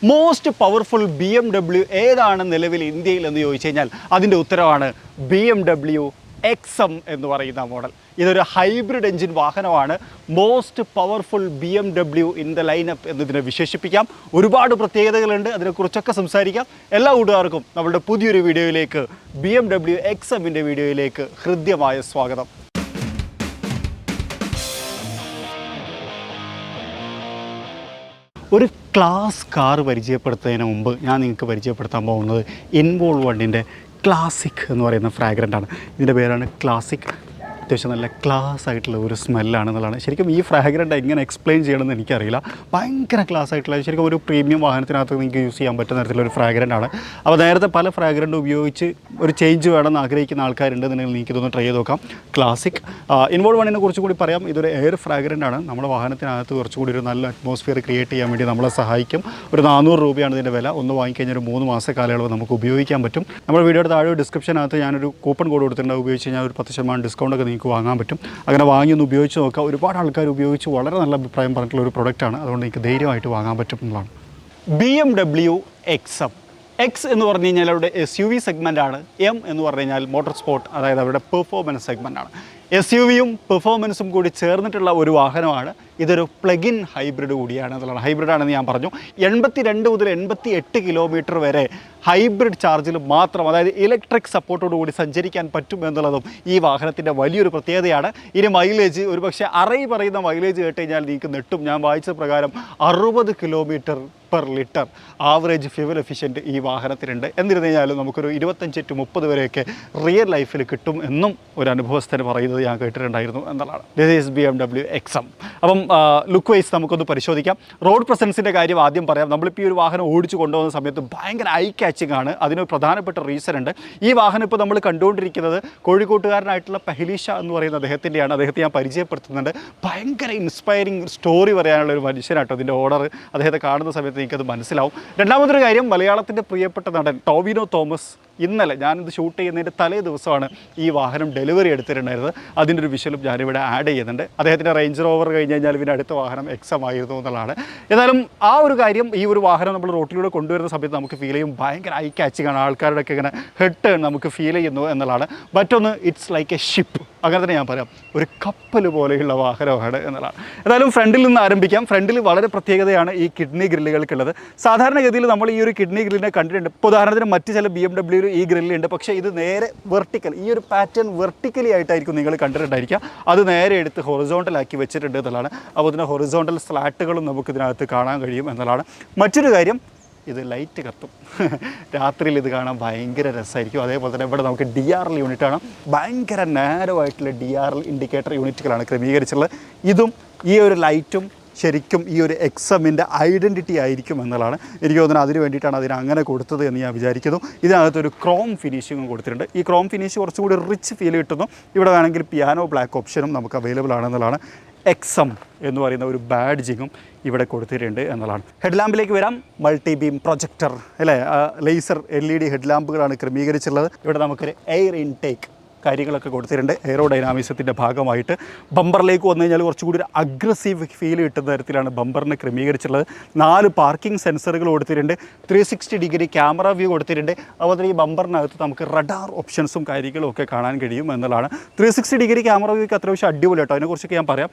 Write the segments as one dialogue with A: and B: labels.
A: Most powerful BMW ഏതാണ് നിലവിൽ ഇന്ത്യയിൽ എന്ന് ചോദിച്ചു കഴിഞ്ഞാൽ അതിൻ്റെ ഉത്തരവാണ് BMW XM എന്ന് പറയുന്ന മോഡൽ. ഇതൊരു ഹൈബ്രിഡ് എഞ്ചിൻ വാഹനമാണ്. Most powerful BMW in the lineup എന്നതിനെ വിശേഷിപ്പിക്കാം. ഒരുപാട് പ്രത്യേകതകളുണ്ട്, അതിനെക്കുറിച്ചൊക്കെ സംസാരിക്കാം. എല്ലാ കൂട്ടുകാർക്കും നമ്മുടെ പുതിയൊരു വീഡിയോയിലേക്ക്, BMW XMൻ്റെ വീഡിയോയിലേക്ക് ഹൃദ്യമായ സ്വാഗതം. ഒരു ക്ലാസ് കാർ പരിചയപ്പെടുത്തുന്നതിന് മുമ്പ് ഞാൻ നിങ്ങൾക്ക് പരിചയപ്പെടുത്താൻ പോകുന്നത് ഇൻവോൾവണ്ടിൻ്റെ ക്ലാസിക് എന്ന് പറയുന്ന ഫ്രാഗ്രൻ്റാണ്. ഇതിൻ്റെ പേരാണ് ക്ലാസിക്. അത്യാവശ്യം നല്ല ക്ലാസ് ആയിട്ടുള്ള ഒരു സ്മെല്ലാണെന്നുള്ളതാണ്. ശരിക്കും ഈ ഫ്രാഗ്രൻ്റ് എങ്ങനെ എക്സ്പ്ലെയിൻ ചെയ്യണമെന്ന് എനിക്കറിയില്ല. ഭയങ്കര ക്ലാസ് ആയിട്ടുള്ള, ശരിക്കും ഒരു പ്രീമിയം വാഹനത്തിനകത്ത് നിങ്ങൾക്ക് യൂസ് ചെയ്യാൻ പറ്റുന്ന തരത്തിലൊരു ഫ്രാഗ്രൻ്റാണ്. അപ്പോൾ നേരത്തെ പല ഫ്രാഗ്രൻ്റ് ഉപയോഗിച്ച് ഒരു ചേഞ്ച് വേണമെന്ന് ആഗ്രഹിക്കുന്ന ആൾക്കാരുണ്ടെന്നുണ്ടെങ്കിൽ നിങ്ങൾക്ക് ഇതൊന്ന് ട്രൈ ചെയ്ത് നോക്കാം. ക്ലാസിക് ഇൻവോൾവണ്ടിനെ കുറിച്ചും കൂടി പറയാം. ഇതൊരു എയർ ഫ്രാഗ്രൻ്റാണ്. നമ്മുടെ വാഹനത്തിനകത്ത് കുറച്ചുകൂടി ഒരു നല്ല അറ്റ്മോസ്ഫിയർ ക്രിയേറ്റ് ചെയ്യാൻ വേണ്ടി നമ്മളെ സഹായിക്കും. ഒരു 400 രൂപയാണ് ഇതിൻ്റെ വില. ഒന്ന് വാങ്ങിക്കഴിഞ്ഞാൽ ഒരു 3 മാസ കാലയളവ് നമുക്ക് ഉപയോഗിക്കാൻ പറ്റും. നമ്മുടെ വീഡിയോയുടെ താഴെ ഡിസ്ക്രിപ്ഷനകത്ത് ഞാനൊരു കൂപ്പൺ കോഡ് കൊടുത്തിട്ടുണ്ട്. ഉപയോഗിച്ച് കഴിഞ്ഞാൽ ഒരു 10% ഡിസ്കൗണ്ടൊക്കെ നിങ്ങൾക്ക് വാങ്ങാൻ പറ്റും. അങ്ങനെ വാങ്ങി ഒന്ന് ഉപയോഗിച്ച് നോക്കുക. ഒരുപാട് ആൾക്കാർ ഉപയോഗിച്ച് വളരെ നല്ല അഭിപ്രായം പറഞ്ഞിട്ടുള്ള ഒരു പ്രൊഡക്റ്റാണ്. അതുകൊണ്ട് എനിക്ക് ധൈര്യമായിട്ട് വാങ്ങാൻ പറ്റും എന്നുള്ളതാണ്. BMW XM. എക്സ് എന്ന് പറഞ്ഞു കഴിഞ്ഞാൽ അവരുടെ SUV സെഗ്മെൻറ്റാണ്. എം എന്ന് പറഞ്ഞു കഴിഞ്ഞാൽ മോട്ടോർ സ്പോർട്ട്, അതായത് അവരുടെ പെർഫോമൻസ് സെഗ്മെൻറ്റാണ്. SUVയും പെർഫോമൻസും കൂടി ചേർന്നിട്ടുള്ള ഒരു വാഹനമാണ്. ഇതൊരു പ്ലഗ്-ഇൻ ഹൈബ്രിഡ് കൂടിയാണ് എന്നുള്ളതാണ്. ഹൈബ്രിഡാണെന്ന് ഞാൻ പറഞ്ഞു. 82 മുതൽ 88 കിലോമീറ്റർ വരെ ഹൈബ്രിഡ് ചാർജിൽ മാത്രം, അതായത് ഇലക്ട്രിക് സപ്പോർട്ടോടു കൂടി സഞ്ചരിക്കാൻ പറ്റും എന്നുള്ളതും ഈ വാഹനത്തിൻ്റെ വലിയൊരു പ്രത്യേകതയാണ്. ഇനി മൈലേജ്, ഒരു പക്ഷേ പറയുന്ന മൈലേജ് കേട്ട് കഴിഞ്ഞാൽ നിങ്ങൾക്ക് നെട്ടും. ഞാൻ വായിച്ച പ്രകാരം 60 kilometre per litre average fuel efficient ഈ വാഹനത്തിനുണ്ട്. എന്നിരുന്നു കഴിഞ്ഞാലും നമുക്കൊരു 25 to 30 വരെയൊക്കെ റിയൽ ലൈഫിൽ കിട്ടും എന്നും ഒരു അനുഭവസ്ഥന് പറയുന്നത് ഞാൻ കേട്ടിട്ടുണ്ടായിരുന്നു എന്നുള്ളതാണ്. This is BMW XM. അപ്പം ലുക്ക് വൈസ് നമുക്കൊന്ന് പരിശോധിക്കാം. റോഡ് പ്രസൻസിൻ്റെ കാര്യം ആദ്യം പറയാം. നമ്മളിപ്പോൾ ഈ ഒരു വാഹനം ഓടിച്ചു കൊണ്ടുപോകുന്ന സമയത്ത് ഭയങ്കര ഐ ക്യാച്ചിങ് ആണ്. അതിനൊരു പ്രധാനപ്പെട്ട റീസൺ ഉണ്ട്. ഈ വാഹനം ഇപ്പോൾ നമ്മൾ കണ്ടുകൊണ്ടിരിക്കുന്നത് കോഴിക്കോട്ടുകാരനായിട്ടുള്ള പഹലീഷ എന്ന് പറയുന്ന അദ്ദേഹത്തിൻ്റെയാണ്. അദ്ദേഹത്തെ ഞാൻ പരിചയപ്പെടുത്തുന്നുണ്ട്. ഭയങ്കര ഇൻസ്പയറിംഗ് സ്റ്റോറി പറയാനുള്ള ഒരു മനുഷ്യനാട്ടോ. അതിൻ്റെ ഓർഡർ അദ്ദേഹത്തെ കാണുന്ന സമയത്ത് എനിക്കത് മനസ്സിലാവും. രണ്ടാമതൊരു കാര്യം, മലയാളത്തിൻ്റെ പ്രിയപ്പെട്ട നടൻ ടോവിനോ തോമസ് ഇന്നലെ, ഞാനിത് ഷൂട്ട് ചെയ്യുന്നതിൻ്റെ തലേ ദിവസമാണ് ഈ വാഹനം ഡെലിവറി എടുത്തിട്ടുണ്ടായിരുന്നത്. അതിൻ്റെ ഒരു വിഷ്വലും ഞാനിവിടെ ആഡ് ചെയ്യുന്നുണ്ട്. അദ്ദേഹത്തിൻ്റെ റേഞ്ച് റോവർ കഴിഞ്ഞ് കഴിഞ്ഞാൽ പിന്നെ അടുത്ത വാഹനം XM ആയിരുന്നു എന്നുള്ളതാണ്. എന്നാലും ആ ഒരു കാര്യം, ഈ ഒരു വാഹനം നമ്മൾ റോട്ടിലൂടെ കൊണ്ടുവരുന്ന സമയത്ത് നമുക്ക് ഫീൽ ചെയ്യും. ഭയങ്കര ഐ ക്യാച്ചിങ് ആണ്. ആൾക്കാരുടെയൊക്കെ ഇങ്ങനെ ഹെഡ് ടേൺ നമുക്ക് ഫീൽ ചെയ്യുന്നു എന്നുള്ളതാണ്. മറ്റൊന്ന്, ഇറ്റ്സ് ലൈക്ക് എ ഷിപ്പ്. അങ്ങനെ തന്നെ ഞാൻ പറയാം, ഒരു കപ്പൽ പോലെയുള്ള വാഹനമാണ് എന്നുള്ളതാണ്. എന്തായാലും ഫ്രണ്ടിൽ നിന്ന് ആരംഭിക്കാം. ഫ്രണ്ടിൽ വളരെ പ്രത്യേകതയാണ് ഈ കിഡ്നി ഗ്രില്ലുകൾക്കുള്ളത്. സാധാരണഗതിയിൽ നമ്മൾ ഈ ഒരു കിഡ്നി ഗ്രില്ലിനെ കണ്ടിട്ടുണ്ട്. ഇപ്പോൾ ഉദാഹരണത്തിന് മറ്റ് ചില BMW ഈ ഗ്രില്ലുണ്ട്. പക്ഷേ ഇത് നേരെ വെർട്ടിക്കൽ, ഈ ഒരു പാറ്റേൺ വെർട്ടിക്കലി ആയിട്ടായിരിക്കും നിങ്ങൾ കണ്ടിട്ടുണ്ടായിരിക്കുക. അത് നേരെ എടുത്ത് ഹൊറിസോണ്ടലാക്കി വെച്ചിട്ടുണ്ട് എന്നുള്ളതാണ്. അപ്പോൾ ഇതിന് ഹൊറിസോണ്ടൽ സ്ലാറ്റുകളും നമുക്ക് ഇതിനകത്ത് കാണാൻ കഴിയും എന്നുള്ളതാണ്. മറ്റൊരു കാര്യം, ഇത് ലൈറ്റ് കത്തും. രാത്രിയിൽ ഇത് കാണാൻ ഭയങ്കര രസമായിരിക്കും. അതേപോലെ തന്നെ ഇവിടെ നമുക്ക് DRL യൂണിറ്റ് കാണാം. ഭയങ്കര നാരോ ആയിട്ടുള്ള DRL ഇൻഡിക്കേറ്റർ യൂണിറ്റുകളാണ് ക്രമീകരിച്ചുള്ളത്. ഇതും ഈ ഒരു ലൈറ്റും ശരിക്കും ഈ ഒരു XMൻ്റെ ഐഡൻറ്റിറ്റി ആയിരിക്കും എന്നുള്ളതാണ്. എനിക്ക് തോന്നുന്നത് അതിന് വേണ്ടിയിട്ടാണ് അതിന് അങ്ങനെ കൊടുത്തത് എന്ന് ഞാൻ വിചാരിക്കുന്നു. ഇതിനകത്തൊരു ക്രോം ഫിനിഷിങ്ങും കൊടുത്തിട്ടുണ്ട്. ഈ ക്രോം ഫിനിഷ് കുറച്ചുകൂടി റിച്ച് ഫീൽ കിട്ടുന്നു. ഇവിടെ വേണമെങ്കിൽ പിയാനോ ബ്ലാക്ക് ഓപ്ഷനും നമുക്ക് അവൈലബിൾ ആണെന്നുള്ളതാണ്. XM എന്ന് പറയുന്ന ഒരു ബാഡ്ജിങ്ങും ഇവിടെ കൊടുത്തിട്ടുണ്ട് എന്നുള്ളതാണ്. ഹെഡ് ലാമ്പിലേക്ക് വരാം. മൾട്ടി ബീം പ്രൊജക്ടർ, അല്ലേ, ലേസർ LED ഹെഡ് ലാമ്പുകളാണ് ക്രമീകരിച്ചുള്ളത്. ഇവിടെ നമുക്കൊരു എയർ ഇൻടേക്ക് കാര്യങ്ങളൊക്കെ കൊടുത്തിട്ടുണ്ട്. എയറോഡൈനാമിസത്തിൻ്റെ ഭാഗമായിട്ട് ബമ്പറിലേക്ക് വന്നു കഴിഞ്ഞാൽ കുറച്ചുകൂടി ഒരു അഗ്രസീവ് ഫീൽ കിട്ടുന്ന തരത്തിലാണ് ബമ്പറിനെ ക്രമീകരിച്ചിട്ടുള്ളത്. 4 പാർക്കിംഗ് സെൻസറുകൾ കൊടുത്തിട്ടുണ്ട്. 360 ഡിഗ്രി ക്യാമറ വ്യൂ കൊടുത്തിട്ടുണ്ട്. അതുപോലെ ഈ ബമ്പറിനകത്ത് നമുക്ക് റഡാർ ഓപ്ഷൻസും കാര്യങ്ങളും ഒക്കെ കാണാൻ കഴിയും എന്നുള്ളതാണ്. 360 ഡിഗ്രി ക്യാമറ വ്യൂക്ക് അത്യാവശ്യം അടിപൊളി കേട്ടോ. അതിനെക്കുറിച്ചൊക്കെ ഞാൻ പറയാം.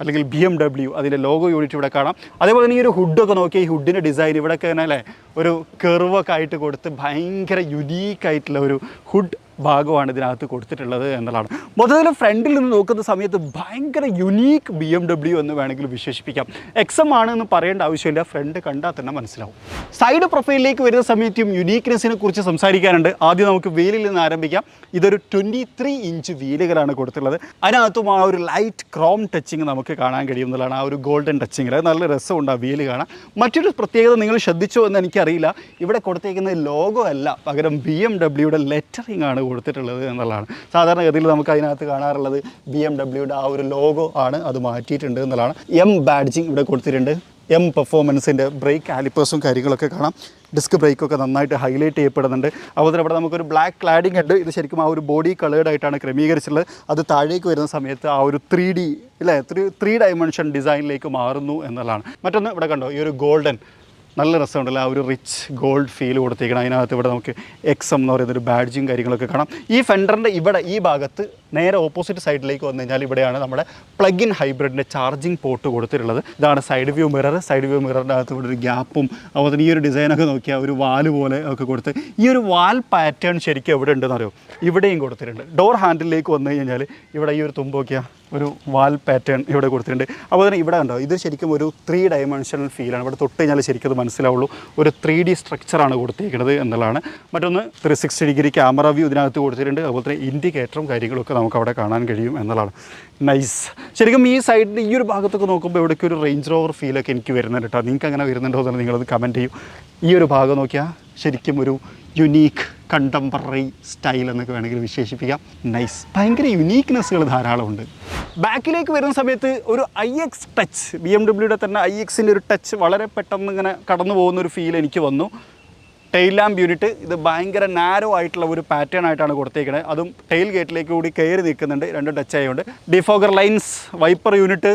A: അല്ലെങ്കിൽ BMW അതിൻ്റെ ലോഗോ യൂണിറ്റ് ഇവിടെ കാണാം. അതേപോലെ തന്നെ ഈ ഒരു ഹുഡൊക്കെ നോക്കിയാൽ ഈ ഹുഡിൻ്റെ ഡിസൈൻ ഇവിടെയൊക്കെ തന്നെ അല്ലേ ഒരു കെർവൊക്കെ ആയിട്ട് കൊടുത്ത് ഭയങ്കര യുനീക്കായിട്ടുള്ള ഒരു ഹുഡ് ഭാഗമാണ് ഇതിനകത്ത് കൊടുത്തിട്ടുള്ളത് എന്നുള്ളതാണ്. മൊത്തത്തിൽ ഫ്രണ്ടിൽ നിന്ന് നോക്കുന്ന സമയത്ത് ഭയങ്കര യുനീക്ക് BMW എന്ന് വേണമെങ്കിൽ വിശേഷിപ്പിക്കാം. XM ആണെന്ന് പറയേണ്ട ആവശ്യമില്ല, ഫ്രണ്ട് കണ്ടാൽ തന്നെ മനസ്സിലാവും. സൈഡ് പ്രൊഫൈലിലേക്ക് വരുന്ന സമയത്തും യുനീക്നെസ്സിനെ കുറിച്ച് സംസാരിക്കാനുണ്ട്. ആദ്യം നമുക്ക് വീലിൽ നിന്ന് ആരംഭിക്കാം. ഇതൊരു 23 ഇഞ്ച് വീലുകളാണ് കൊടുത്തിട്ടുള്ളത്. അതിനകത്തും ആ ഒരു ലൈറ്റ് ക്രോം ടച്ചിങ് നമുക്ക് കാണാൻ കഴിയും എന്നുള്ളതാണ്. ആ ഒരു ഗോൾഡൻ ടച്ചിങ്ങിൽ അത് നല്ല രസമുണ്ട് ആ വീല് കാണാൻ. മറ്റൊരു പ്രത്യേകത നിങ്ങൾ ശ്രദ്ധിച്ചോ എന്ന് എനിക്കറിയില്ല, ഇവിടെ കൊടുത്തേക്കുന്ന ലോഗോ അല്ല, പകരം BMWയുടെ ലെറ്ററിങ് ആണ് കൊടുത്തിട്ടുള്ളത് എന്നുള്ളതാണ്. സാധാരണഗതിയിൽ നമുക്ക് അതിനകത്ത് കാണാറുള്ളത് BMWയുടെ ആ ഒരു ലോഗോ ആണ്, അത് മാറ്റിയിട്ടുണ്ട് എന്നുള്ളതാണ്. M ബാഡ്ജിങ് ഇവിടെ കൊടുത്തിട്ടുണ്ട്. M പെർഫോമൻസിൻ്റെ ബ്രേക്ക് കാലിപ്പേഴ്സും കാര്യങ്ങളൊക്കെ കാണാം. ഡിസ്ക് ബ്രേക്കൊക്കെ നന്നായിട്ട് ഹൈലൈറ്റ് ചെയ്യപ്പെടുന്നുണ്ട്. അതുപോലെ ഇവിടെ നമുക്കൊരു ബ്ലാക്ക് ക്ലാഡിംഗ് ഉണ്ട്. ഇത് ശരിക്കും ആ ഒരു ബോഡി കളേർഡായിട്ടാണ് ക്രമീകരിച്ചിട്ടുള്ളത്. അത് താഴേക്ക് വരുന്ന സമയത്ത് ആ ഒരു 3D അല്ലേ 3 ഡയമെൻഷൻ ഡിസൈനിലേക്ക് മാറുന്നു എന്നുള്ളതാണ്. മറ്റൊന്ന് ഇവിടെ കണ്ടോ, ഈ ഒരു ഗോൾഡൻ നല്ല രസമുണ്ടല്ലോ ആ ഒരു റിച്ച് ഗോൾഡ് ഫീൽ കൊടുത്തേക്കണം. അതിനകത്ത് ഇവിടെ നമുക്ക് XM എന്ന് പറയുന്നൊരു ബാഡ്ജും കാര്യങ്ങളൊക്കെ കാണാം. ഈ ഫെൻഡറിൻ്റെ ഇവിടെ ഈ ഭാഗത്ത് നേരെ ഓപ്പോസിറ്റ് സൈഡിലേക്ക് വന്നു കഴിഞ്ഞാൽ ഇവിടെയാണ് നമ്മുടെ പ്ലഗ് ഇൻ ഹൈബ്രിഡിൻ്റെ ചാർജിങ് പോർട്ട് കൊടുത്തിട്ടുള്ളത്. ഇതാണ് side view mirror. Side view മിററിൻ്റെ അകത്ത് ഇവിടെ ഒരു ഗ്യാപ്പും അതുപോലെ തന്നെ ഈ ഒരു ഡിസൈനൊക്കെ നോക്കിയാൽ ഒരു വാല് പോലെ ഒക്കെ കൊടുത്ത് ഈ ഒരു വാൽ പാറ്റേൺ ശരിക്കും എവിടെ ഉണ്ടെന്ന് അറിയോ, ഇവിടെയും കൊടുത്തിട്ടുണ്ട്. ഡോർ ഹാൻഡിലേക്ക് വന്നു കഴിഞ്ഞാൽ ഇവിടെ ഈ ഒരു തുമ്പ് നോക്കിയാൽ ഒരു വാൽ പാറ്റേൺ ഇവിടെ കൊടുത്തിട്ടുണ്ട്. അപ്പോൾ തന്നെ ഇവിടെ ഉണ്ടോ, ഇത് ശരിക്കും ഒരു 3 ഡയമെൻഷണൽ ഫീലാണ്. ഇവിടെ തൊട്ട് കഴിഞ്ഞാൽ ശരിക്കും അത് മനസ്സിലാവുള്ളൂ. ഒരു 3D സ്ട്രക്ചറാണ് കൊടുത്തിരിക്കുന്നത് എന്നുള്ളതാണ്. മറ്റൊന്ന് 360 ഡിഗ്രി ക്യാമറ വ്യൂ ഇതിനകത്ത് കൊടുത്തിട്ടുണ്ട്. അതുപോലെ തന്നെ ഇൻഡിക്കേറ്ററും കാര്യങ്ങളൊക്കെ നമുക്ക് അവിടെ കാണാൻ കഴിയും എന്നുള്ളതാണ്. നൈസ്. ശരിക്കും ഈ സൈഡിൻ്റെ ഈ ഒരു ഭാഗത്തൊക്കെ നോക്കുമ്പോൾ ഇവിടേക്ക് ഒരു റേഞ്ച് റോവർ ഫീലൊക്കെ എനിക്ക് വരുന്നുണ്ട് കേട്ടോ. നിങ്ങൾക്ക് അങ്ങനെ വരുന്നുണ്ടോ എന്ന് നിങ്ങളത് കമൻറ്റ് ചെയ്യും. ഈ ഒരു ഭാഗം നോക്കിയാൽ ശരിക്കും ഒരു യുനീക്ക് കണ്ടംപററി സ്റ്റൈൽ എന്നൊക്കെ വേണമെങ്കിൽ വിശേഷിപ്പിക്കാം. നൈസ്. ഭയങ്കര യുനീക്ക്നെസ്സുകൾ ധാരാളമുണ്ട്. ബാക്കിലേക്ക് വരുന്ന സമയത്ത് ഒരു IX ടച്ച്, BMW തന്നെ IXൻ്റെ ഒരു ടച്ച് വളരെ പെട്ടെന്ന് ഇങ്ങനെ കടന്നു പോകുന്ന ഒരു ഫീൽ എനിക്ക് വന്നു. ടെയിൽ ലാമ്പ് യൂണിറ്റ് ഇത് ഭയങ്കര നാരോ ആയിട്ടുള്ള ഒരു പാറ്റേൺ ആയിട്ടാണ് കൊടുത്തേക്കുന്നത്. അതും ടെയിൽ ഗേറ്റിലേക്ക് കൂടി കയറി നിൽക്കുന്നുണ്ട്, രണ്ടും ടച്ച് ആയതുകൊണ്ട്. Defogger lines, wiper unit,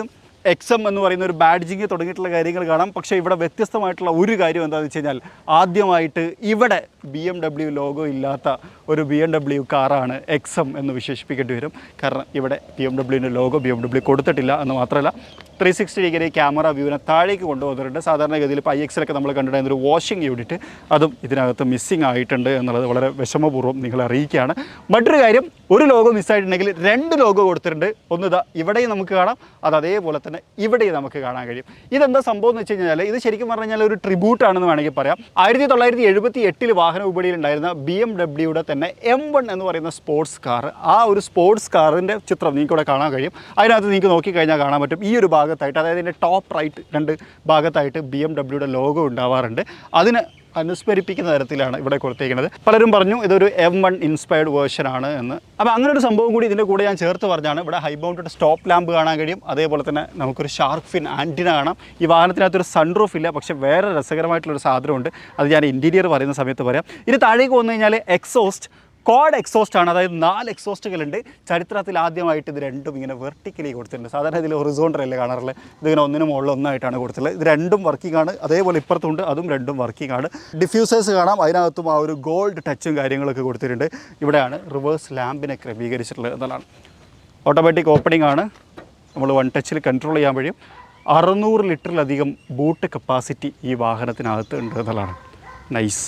A: XM എന്ന് പറയുന്ന ഒരു ബാഡ്ജിങ് തുടങ്ങിയിട്ടുള്ള കാര്യങ്ങൾ കാണാം. പക്ഷേ ഇവിടെ വ്യത്യസ്തമായിട്ടുള്ള ഒരു കാര്യം എന്താണെന്ന് വെച്ച് കഴിഞ്ഞാൽ ആദ്യമായിട്ട് ഇവിടെ BMW ലോഗോ ഇല്ലാത്ത ഒരു BMW കാറാണ് XM എന്ന് വിശേഷിപ്പിക്കേണ്ടി വരും. കാരണം ഇവിടെ BMWൻ്റെ ലോഗോ BMW കൊടുത്തിട്ടില്ല എന്ന് മാത്രമല്ല 360 ഡിഗ്രി ക്യാമറ വ്യൂവിനെ താഴേക്ക് കൊണ്ടുവന്നിട്ടുണ്ട്. സാധാരണഗതിയിൽ ഇപ്പോൾ IXലൊക്കെ നമ്മൾ കണ്ടിട്ടുണ്ടായിരുന്ന ഒരു വാഷിംഗ് യൂണിറ്റ് അതും ഇതിനകത്ത് മിസ്സിംഗ് ആയിട്ടുണ്ട് എന്നുള്ളത് വളരെ വിഷമപൂർവ്വം നിങ്ങളെ അറിയിക്കുകയാണ്. മറ്റൊരു കാര്യം, ഒരു ലോഗോ മിസ്സായിട്ടുണ്ടെങ്കിൽ 2 ലോഗോ കൊടുത്തിട്ടുണ്ട്. ഒന്ന് ഇതാ ഇവിടെയും നമുക്ക് കാണാം, അത് അതേപോലെ തന്നെ ഇവിടെയും നമുക്ക് കാണാൻ കഴിയും. ഇതെന്താ സംഭവം എന്ന് വെച്ച് കഴിഞ്ഞാൽ ഇത് ശരിക്കും പറഞ്ഞു കഴിഞ്ഞാൽ ഒരു ട്രിബ്യൂട്ടാണെന്ന് വേണമെങ്കിൽ പറയാം. 1978 വാഹന വിപണിയിൽ ഉണ്ടായിരുന്ന BMWയുടെ തന്നെ M1 എന്ന് പറയുന്ന സ്പോർട്സ് കാർ, ആ ഒരു സ്പോർട്സ് കാറിൻ്റെ ചിത്രം നിങ്ങൾക്ക് ഇവിടെ കാണാൻ കഴിയും. അതിനകത്ത് നിങ്ങൾക്ക് നോക്കിക്കഴിഞ്ഞാൽ കാണാൻ പറ്റും ഈ ഒരു ഭാഗത്തായിട്ട്, അതായത് ഇതിൻ്റെ ടോപ്പ് റൈറ്റ് 2 ഭാഗത്തായിട്ട് BMWയുടെ ലോഗോ ഉണ്ടാവാറുണ്ട്. അതിന് അനുസ്മരിപ്പിക്കുന്ന തരത്തിലാണ് ഇവിടെ കൊടുത്തേക്കുന്നത്. പലരും പറഞ്ഞു ഇതൊരു M1 ഇൻസ്പയർഡ് വേർഷൻ ആണ് എന്ന്. അപ്പോൾ അങ്ങനെ ഒരു സംഭവം കൂടി ഇതിൻ്റെ കൂടെ ഞാൻ ചേർത്ത് പറഞ്ഞാണ്. ഇവിടെ ഹൈ മൗണ്ടഡ് സ്റ്റോപ്പ് ലാമ്പ് കാണാൻ കഴിയും. അതേപോലെ തന്നെ നമുക്കൊരു ഷാർക്ക് ഫിൻ ആൻറ്റിന കാണാം. ഈ വാഹനത്തിനകത്തൊരു സൺറൂഫ് ഇല്ല, പക്ഷേ വേറെ രസകരമായിട്ടുള്ളൊരു സാധനമുണ്ട്. അത് ഞാൻ ഇൻറ്റീരിയർ പറയുന്ന സമയത്ത് പറയാം. ഇത് താഴേക്ക് വന്നു കഴിഞ്ഞാൽ എക്സോസ്റ്റ് ക്വാഡ് എക്സോസ്റ്റ് ആണ്, അതായത് 4 എക്സോസ്റ്റുകളുണ്ട്. ചരിത്രത്തിൽ ആദ്യമായിട്ട് ഇത് രണ്ടും ഇങ്ങനെ വെർട്ടിക്കലി കൊടുത്തിട്ടുണ്ട്. സാധാരണ ഇതിൽ ഹൊറിസോണ്ടൽ അല്ലേ കാണാറുള്ളത്, ഇതിങ്ങനെ ഒന്നിന് മുകളിൽ ഒന്നായിട്ടാണ് കൊടുത്തിട്ടുള്ളത്. ഇത് രണ്ടും വർക്കിംഗ് ആണ്. അതേപോലെ ഇപ്പുറത്തുണ്ട്, അതും രണ്ടും വർക്കിംഗ് ആണ്. ഡിഫ്യൂസേഴ്സ് കാണാം, അതിനകത്തും ആ ഒരു ഗോൾഡ് ടച്ചും കാര്യങ്ങളൊക്കെ കൊടുത്തിട്ടുണ്ട്. ഇവിടെയാണ് റിവേഴ്സ് ലാമ്പിനെ ക്രമീകരിച്ചിട്ടുള്ളത് എന്നതാണ്. ഓട്ടോമാറ്റിക് ഓപ്പണിംഗ് ആണ്, നമ്മൾ 1 ടച്ചിൽ കൺട്രോൾ ചെയ്യാൻ കഴിയും. 600 ലിറ്ററിലധികം ബൂട്ട് കപ്പാസിറ്റി ഈ വാഹനത്തിനകത്ത് ഉണ്ട് എന്നതാണ്. നൈസ്.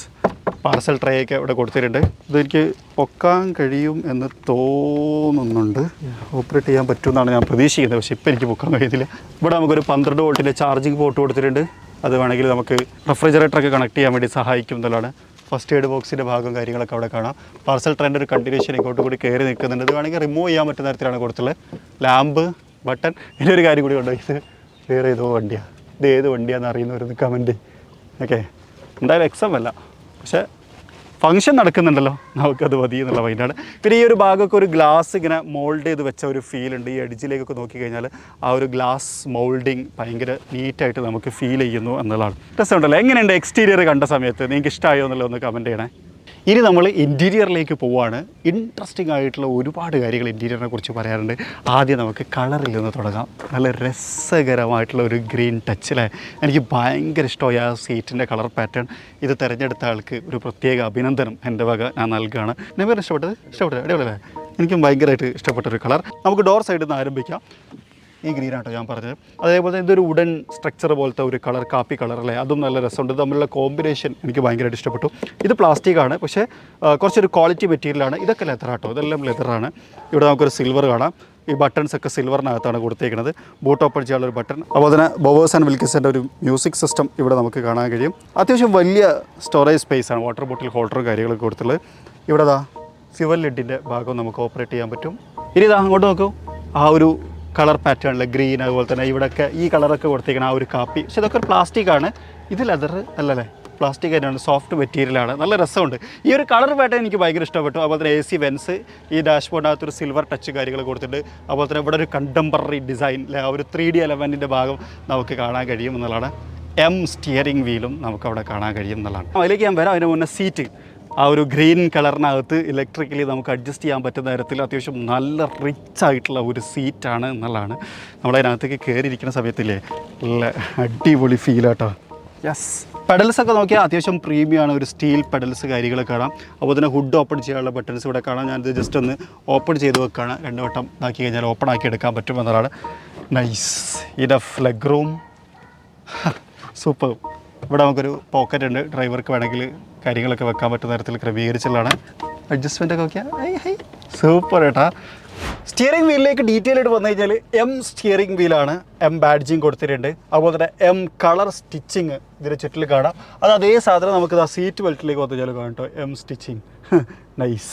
A: പാർസൽ ട്രേ ഒക്കെ ഇവിടെ കൊടുത്തിട്ടുണ്ട്. ഇതെനിക്ക് പൊക്കാൻ കഴിയും എന്ന് തോന്നുന്നുണ്ട്, ഓപ്പറേറ്റ് ചെയ്യാൻ പറ്റുമെന്നാണ് ഞാൻ പ്രതീക്ഷിക്കുന്നത്. പക്ഷേ ഇപ്പോൾ എനിക്ക് പൊക്കാൻ കഴിയുന്നില്ല. ഇവിടെ നമുക്കൊരു 12 വോൾട്ടിൻ്റെ ചാർജിങ് പോർട്ട് കൊടുത്തിട്ടുണ്ട്. അത് വേണമെങ്കിൽ നമുക്ക് റെഫ്രിജറേറ്ററൊക്കെ കണക്ട് ചെയ്യാൻ വേണ്ടി സഹായിക്കും എന്നുള്ളതാണ്. ഫസ്റ്റ് എയ്ഡ് ബോക്സിൻ്റെ ഭാഗം കാര്യങ്ങളൊക്കെ അവിടെ കാണാം. പാർസൽ ട്രെയിൻ്റെ ഒരു കണ്ടിന്യൂഷൻ ഇങ്ങോട്ട് കൂടി കയറി നിൽക്കുന്നുണ്ട്. ഇത് വേണമെങ്കിൽ റിമൂവ് ചെയ്യാൻ പറ്റുന്ന തരത്തിലാണ് കൊടുത്തുള്ളത്. Lamp, button. ഇതിലൊരു കാര്യം കൂടി ഉണ്ടോ, ഇത് വേറെ ഏതോ വണ്ടിയാണ്. ഇത് ഏത് വണ്ടിയാണെന്ന് അറിയുന്നവരൊന്ന് കമൻറ്റ്. ഓക്കെ, എന്തായാലും XM അല്ല, പക്ഷേ ഫംഗ്ഷൻ നടക്കുന്നുണ്ടല്ലോ, നമുക്കത് മതി എന്നുള്ള മൈൻഡാണ്. പിന്നെ ഈ ഒരു ഭാഗമൊക്കെ ഒരു ഗ്ലാസ് ഇങ്ങനെ മോൾഡ് ചെയ്ത് വെച്ച ഒരു ഫീലുണ്ട്. ഈ എഡ്ജിലേക്കൊക്കെ നോക്കിക്കഴിഞ്ഞാൽ ആ ഒരു ഗ്ലാസ് മോൾഡിങ് ഭയങ്കര നീറ്റായിട്ട് നമുക്ക് ഫീൽ ചെയ്യുന്നു എന്നുള്ളതാണ്. രസമുണ്ടല്ലോ. എങ്ങനെയുണ്ട് എക്സ്റ്റീരിയർ കണ്ട സമയത്ത്, നിങ്ങൾക്ക് ഇഷ്ടമായോ എന്നുള്ളത് ഒന്ന് കമൻറ്റ് ചെയ്യണേ. ഇനി നമ്മൾ ഇൻറ്റീരിയറിലേക്ക് പോവുകയാണ്. ഇൻട്രസ്റ്റിംഗ് ആയിട്ടുള്ള ഒരുപാട് കാര്യങ്ങൾ ഇൻറ്റീരിയറിനെ കുറിച്ച് പറയാറുണ്ട്. ആദ്യം നമുക്ക് കളറിൽ നിന്ന് തുടങ്ങാം. നല്ല രസകരമായിട്ടുള്ള ഒരു ഗ്രീൻ ടച്ച് അല്ലേ, എനിക്ക് ഭയങ്കര ഇഷ്ടമായി ആ സീറ്റിൻ്റെ കളർ പാറ്റേൺ. ഇത് തിരഞ്ഞെടുത്ത ആൾക്ക് ഒരു പ്രത്യേക അഭിനന്ദനം എൻ്റെ വക ഞാൻ നൽകുകയാണ്. എനിക്ക് ഇഷ്ടപ്പെട്ടത് അടിപൊളിയല്ലേ, എനിക്കും ഭയങ്കരമായിട്ട് ഇഷ്ടപ്പെട്ടൊരു കളർ. നമുക്ക് ഡോർ സൈഡിൽ നിന്ന് ആരംഭിക്കാം. ഈ ഗ്രീനാട്ടോ ഞാൻ പറഞ്ഞത്. അതേപോലെ തന്നെ ഇതൊരു വുഡൻ സ്ട്രക്ചർ പോലത്തെ ഒരു കളർ, കാപ്പി കളർ അല്ലേ, അതും നല്ല രസമുണ്ട്. ഇത് തമ്മിലുള്ള കോമ്പിനേഷൻ എനിക്ക് ഭയങ്കരമായിട്ട് ഇഷ്ടപ്പെട്ടു. ഇത് പ്ലാസ്റ്റിക്കാണ്, പക്ഷേ കുറച്ചൊരു ക്വാളിറ്റി മെറ്റീരിയലാണ്. ഇതൊക്കെ ലെതറാട്ടോ, ഇതെല്ലാം ലെതറാണ്. ഇവിടെ നമുക്കൊരു സിൽവർ കാണാം. ഈ ബട്ടൺസ് ഒക്കെ സിൽവറിനകത്താണ് കൊടുത്തേക്കുന്നത്. ബൂട്ട് ഓപ്പൺ ചെയ്യാനുള്ളൊരു ബട്ടൺ. അതുപോലെ തന്നെ ബോവേഴ്സ് ആൻഡ് വിൽക്കിൻസിൻ്റെ ഒരു മ്യൂസിക് സിസ്റ്റം ഇവിടെ നമുക്ക് കാണാൻ കഴിയും. അത്യാവശ്യം വലിയ സ്റ്റോറേജ് സ്പേസാണ്, വാട്ടർ ബോട്ടിൽ ഹോൾഡറും കാര്യങ്ങളൊക്കെ കൊടുത്തുള്ളത്. ഇവിടെ ഫ്യുവൽ ലിഡിൻ്റെ ഭാഗം നമുക്ക് ഓപ്പറേറ്റ് ചെയ്യാൻ പറ്റും. ഇനി അങ്ങോട്ട് നോക്കൂ, ആ ഒരു കളർ പാറ്റേണിൽ ഗ്രീൻ, അതുപോലെ തന്നെ ഇവിടെയൊക്കെ ഈ കളറൊക്കെ കൊടുത്തേക്കണം, ആ ഒരു കാപ്പി. പക്ഷേ ഇതൊക്കെ പ്ലാസ്റ്റിക്കാണ്, ഇത് ലെതർ അല്ലല്ലേ, പ്ലാസ്റ്റിക് തന്നെയാണ്, സോഫ്റ്റ് മെറ്റീരിയലാണ്. നല്ല രസമുണ്ട്. ഈ ഒരു കളർ പാറ്റേൺ എനിക്ക് ഭയങ്കര ഇഷ്ടപ്പെട്ടു. അതുപോലെ തന്നെ AC വെൻസ്, ഈ ഡാഷ്ബോർഡിനകത്തൊരു സിൽവർ ടച്ച് കാര്യങ്ങൾ കൊടുത്തിട്ടുണ്ട്. അതുപോലെ തന്നെ ഇവിടെ ഒരു കണ്ടംപററി ഡിസൈൻ, ആ ഒരു 3D എലമെൻറ്റിൻ്റെ ഭാഗം നമുക്ക് കാണാൻ കഴിയും എന്നുള്ളതാണ്. സ്റ്റിയറിംഗ് വീലും നമുക്കവിടെ കാണാൻ കഴിയും എന്നുള്ളതാണ്. അതിലേക്ക് ഞാൻ വരാം. അതിന് മുന്നേ സീറ്റ്, ആ ഒരു ഗ്രീൻ കളറിനകത്ത് ഇലക്ട്രിക്കലി നമുക്ക് അഡ്ജസ്റ്റ് ചെയ്യാൻ പറ്റുന്ന തരത്തിൽ അത്യാവശ്യം നല്ല റിച്ച് ആയിട്ടുള്ള ഒരു സീറ്റാണ് എന്നുള്ളതാണ്. നമ്മളതിനകത്തേക്ക് കയറിയിരിക്കുന്ന സമയത്തില്ലേ നല്ല അടിപൊളി ഫീലാട്ടോ. യെസ്, പെഡൽസൊക്കെ നോക്കിയാൽ അത്യാവശ്യം പ്രീമിയമാണ്, ഒരു സ്റ്റീൽ പെഡൽസ് കാര്യങ്ങളൊക്കെ കാണാം. അപ്പോൾ തന്നെ ഹുഡ് ഓപ്പൺ ചെയ്യാനുള്ള ബട്ടൺസ് ഇവിടെ കാണാം. ഞാനിത് ജസ്റ്റ് ഒന്ന് ഓപ്പൺ ചെയ്ത് വെക്കുകയാണ്. 2 വട്ടം ഇതാക്കി കഴിഞ്ഞാൽ ഓപ്പൺ ആക്കി എടുക്കാൻ പറ്റും എന്നതാണ്. Nice. Enough leg room, super. ഇവിടെ നമുക്കൊരു പോക്കറ്റ് ഉണ്ട്, ഡ്രൈവർക്ക് വേണമെങ്കിൽ കാര്യങ്ങളൊക്കെ വെക്കാൻ പറ്റുന്ന തരത്തിൽ ക്രമീകരിച്ചുള്ളതാണ്. അഡ്ജസ്റ്റ്മെൻ്റ് ഒക്കെ നോക്കിയാൽ സൂപ്പർ കേട്ടാ. സ്റ്റിയറിംഗ് വീലിലേക്ക് ഡീറ്റെയിൽ ആയിട്ട് വന്നു കഴിഞ്ഞാൽ എം സ്റ്റിയറിംഗ് വീലാണ്, എം ബാഡ്ജിങ് കൊടുത്തിട്ടുണ്ട്. അതുപോലെ തന്നെ എം കളർ സ്റ്റിച്ചിങ് ഇതിൻ്റെ ചുറ്റിൽ കാണാം. അത് അതേ സാധനം നമുക്ക് സീറ്റ് ബെൽറ്റിലേക്ക് വന്നു കഴിഞ്ഞാൽ കാണാം കേട്ടോ, എം സ്റ്റിച്ചിങ്. നൈസ്.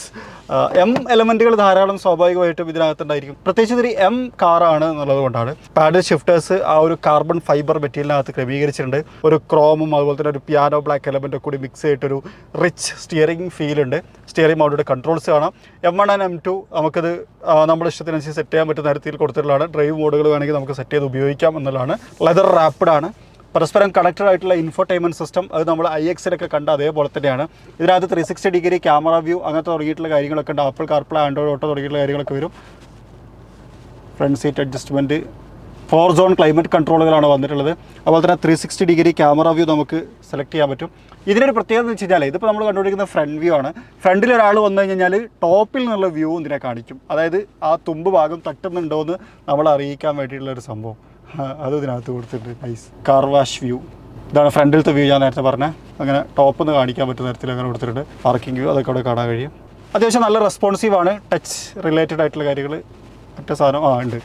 A: എം എലമെൻറ്റുകൾ ധാരാളം സ്വാഭാവികമായിട്ടും ഇതിനകത്തുണ്ടായിരിക്കും. പ്രത്യേകിച്ച് ഇതൊരു എം കാറാണ് എന്നുള്ളത് കൊണ്ടാണ്. പാഡിൽ ഷിഫ്റ്റേഴ്സ് ആ ഒരു കാർബൺ ഫൈബർ മെറ്റീരിയലിനകത്ത് ക്രമീകരിച്ചിട്ടുണ്ട്. ഒരു ക്രോമും അതുപോലെ തന്നെ ഒരു പിയാനോ ബ്ലാക്ക് എലമെൻറ്റ് കൂടി മിക്സ് ചെയ്തിട്ടൊരു റിച്ച് സ്റ്റിയറിംഗ് ഫീൽ ഉണ്ട്. സ്റ്റിയറിംഗ് മൗണ്ടിൻ്റെ കൺട്രോൾസ് കാണാം. M1 and M2 നമുക്കത് നമ്മുടെ ഇഷ്ടത്തിനനുസരിച്ച് സെറ്റ് ചെയ്യാൻ പറ്റുന്ന തരത്തിൽ കൊടുത്തിട്ടുള്ളതാണ്. ഡ്രൈവ് മോഡുകൾ വേണമെങ്കിൽ നമുക്ക് സെറ്റ് ചെയ്ത് ഉപയോഗിക്കാം എന്നുള്ളതാണ്. ലെതർ റാപ്പിഡാണ്. പരസ്പരം കണക്റ്റഡ് ആയിട്ടുള്ള ഇൻഫോടൈൻമെൻറ്റ് സിസ്റ്റം അത് നമ്മൾ IX-ലൊക്കെ കണ്ട അതേപോലെ തന്നെയാണ്. ഇതിനകത്ത് 360 ഡിഗ്രി ക്യാമറ വ്യൂ അങ്ങനത്തെ തുടങ്ങിയിട്ടുള്ള കാര്യങ്ങളൊക്കെ ഉണ്ട്. ആപ്പിൾ കാർപ്ലേ, ആൻഡ്രോയിഡ് ഓട്ടോ തുടങ്ങിയിട്ടുള്ള കാര്യങ്ങളൊക്കെ വരും. Front seat adjustment, 4 zone climate കൺട്രോളുകളാണ് വന്നിട്ടുള്ളത്. അതുപോലെ തന്നെ 360 ഡിഗ്രി ക്യാമറ വ്യൂ നമുക്ക് സെലക്ട് ചെയ്യാൻ പറ്റും. ഇതിനൊരു പ്രത്യേകത എന്ന് വെച്ച് കഴിഞ്ഞാൽ ഇതിപ്പോൾ നമ്മൾ കണ്ടുപിടിക്കുന്ന ഫ്രണ്ട് വ്യൂ ആണ്. ഫ്രണ്ടിൽ ഒരാൾ വന്നു കഴിഞ്ഞാൽ ടോപ്പിൽ നിന്നുള്ള വ്യൂ ഇതിനെ കാണിക്കും. അതായത് ആ തുമ്പ് ഭാഗം തട്ടുന്നുണ്ടോ എന്ന് നമ്മളെ അറിയിക്കാൻ വേണ്ടിയിട്ടുള്ളൊരു സംഭവം അത് ഇതിനകത്ത് കൊടുത്തിട്ടുണ്ട്. നൈസ്. കാർ വാഷ് വ്യൂ, ഇതാണ് ഫ്രണ്ടിലത്തെ വ്യൂ ഞാൻ നേരത്തെ പറഞ്ഞത്. അങ്ങനെ ടോപ്പ് നിന്ന് കാണിക്കാൻ പറ്റുന്ന തരത്തിൽ അങ്ങനെ കൊടുത്തിട്ടുണ്ട്. പാർക്കിംഗ് വ്യൂ അതൊക്കെ അവിടെ കാണാൻ കഴിയും. അത്യാവശ്യം നല്ല റെസ്പോൺസീവാണ്. ടച്ച് റിലേറ്റഡ് ആയിട്ടുള്ള കാര്യങ്ങൾ മറ്റേ സാധനം ഉണ്ട്,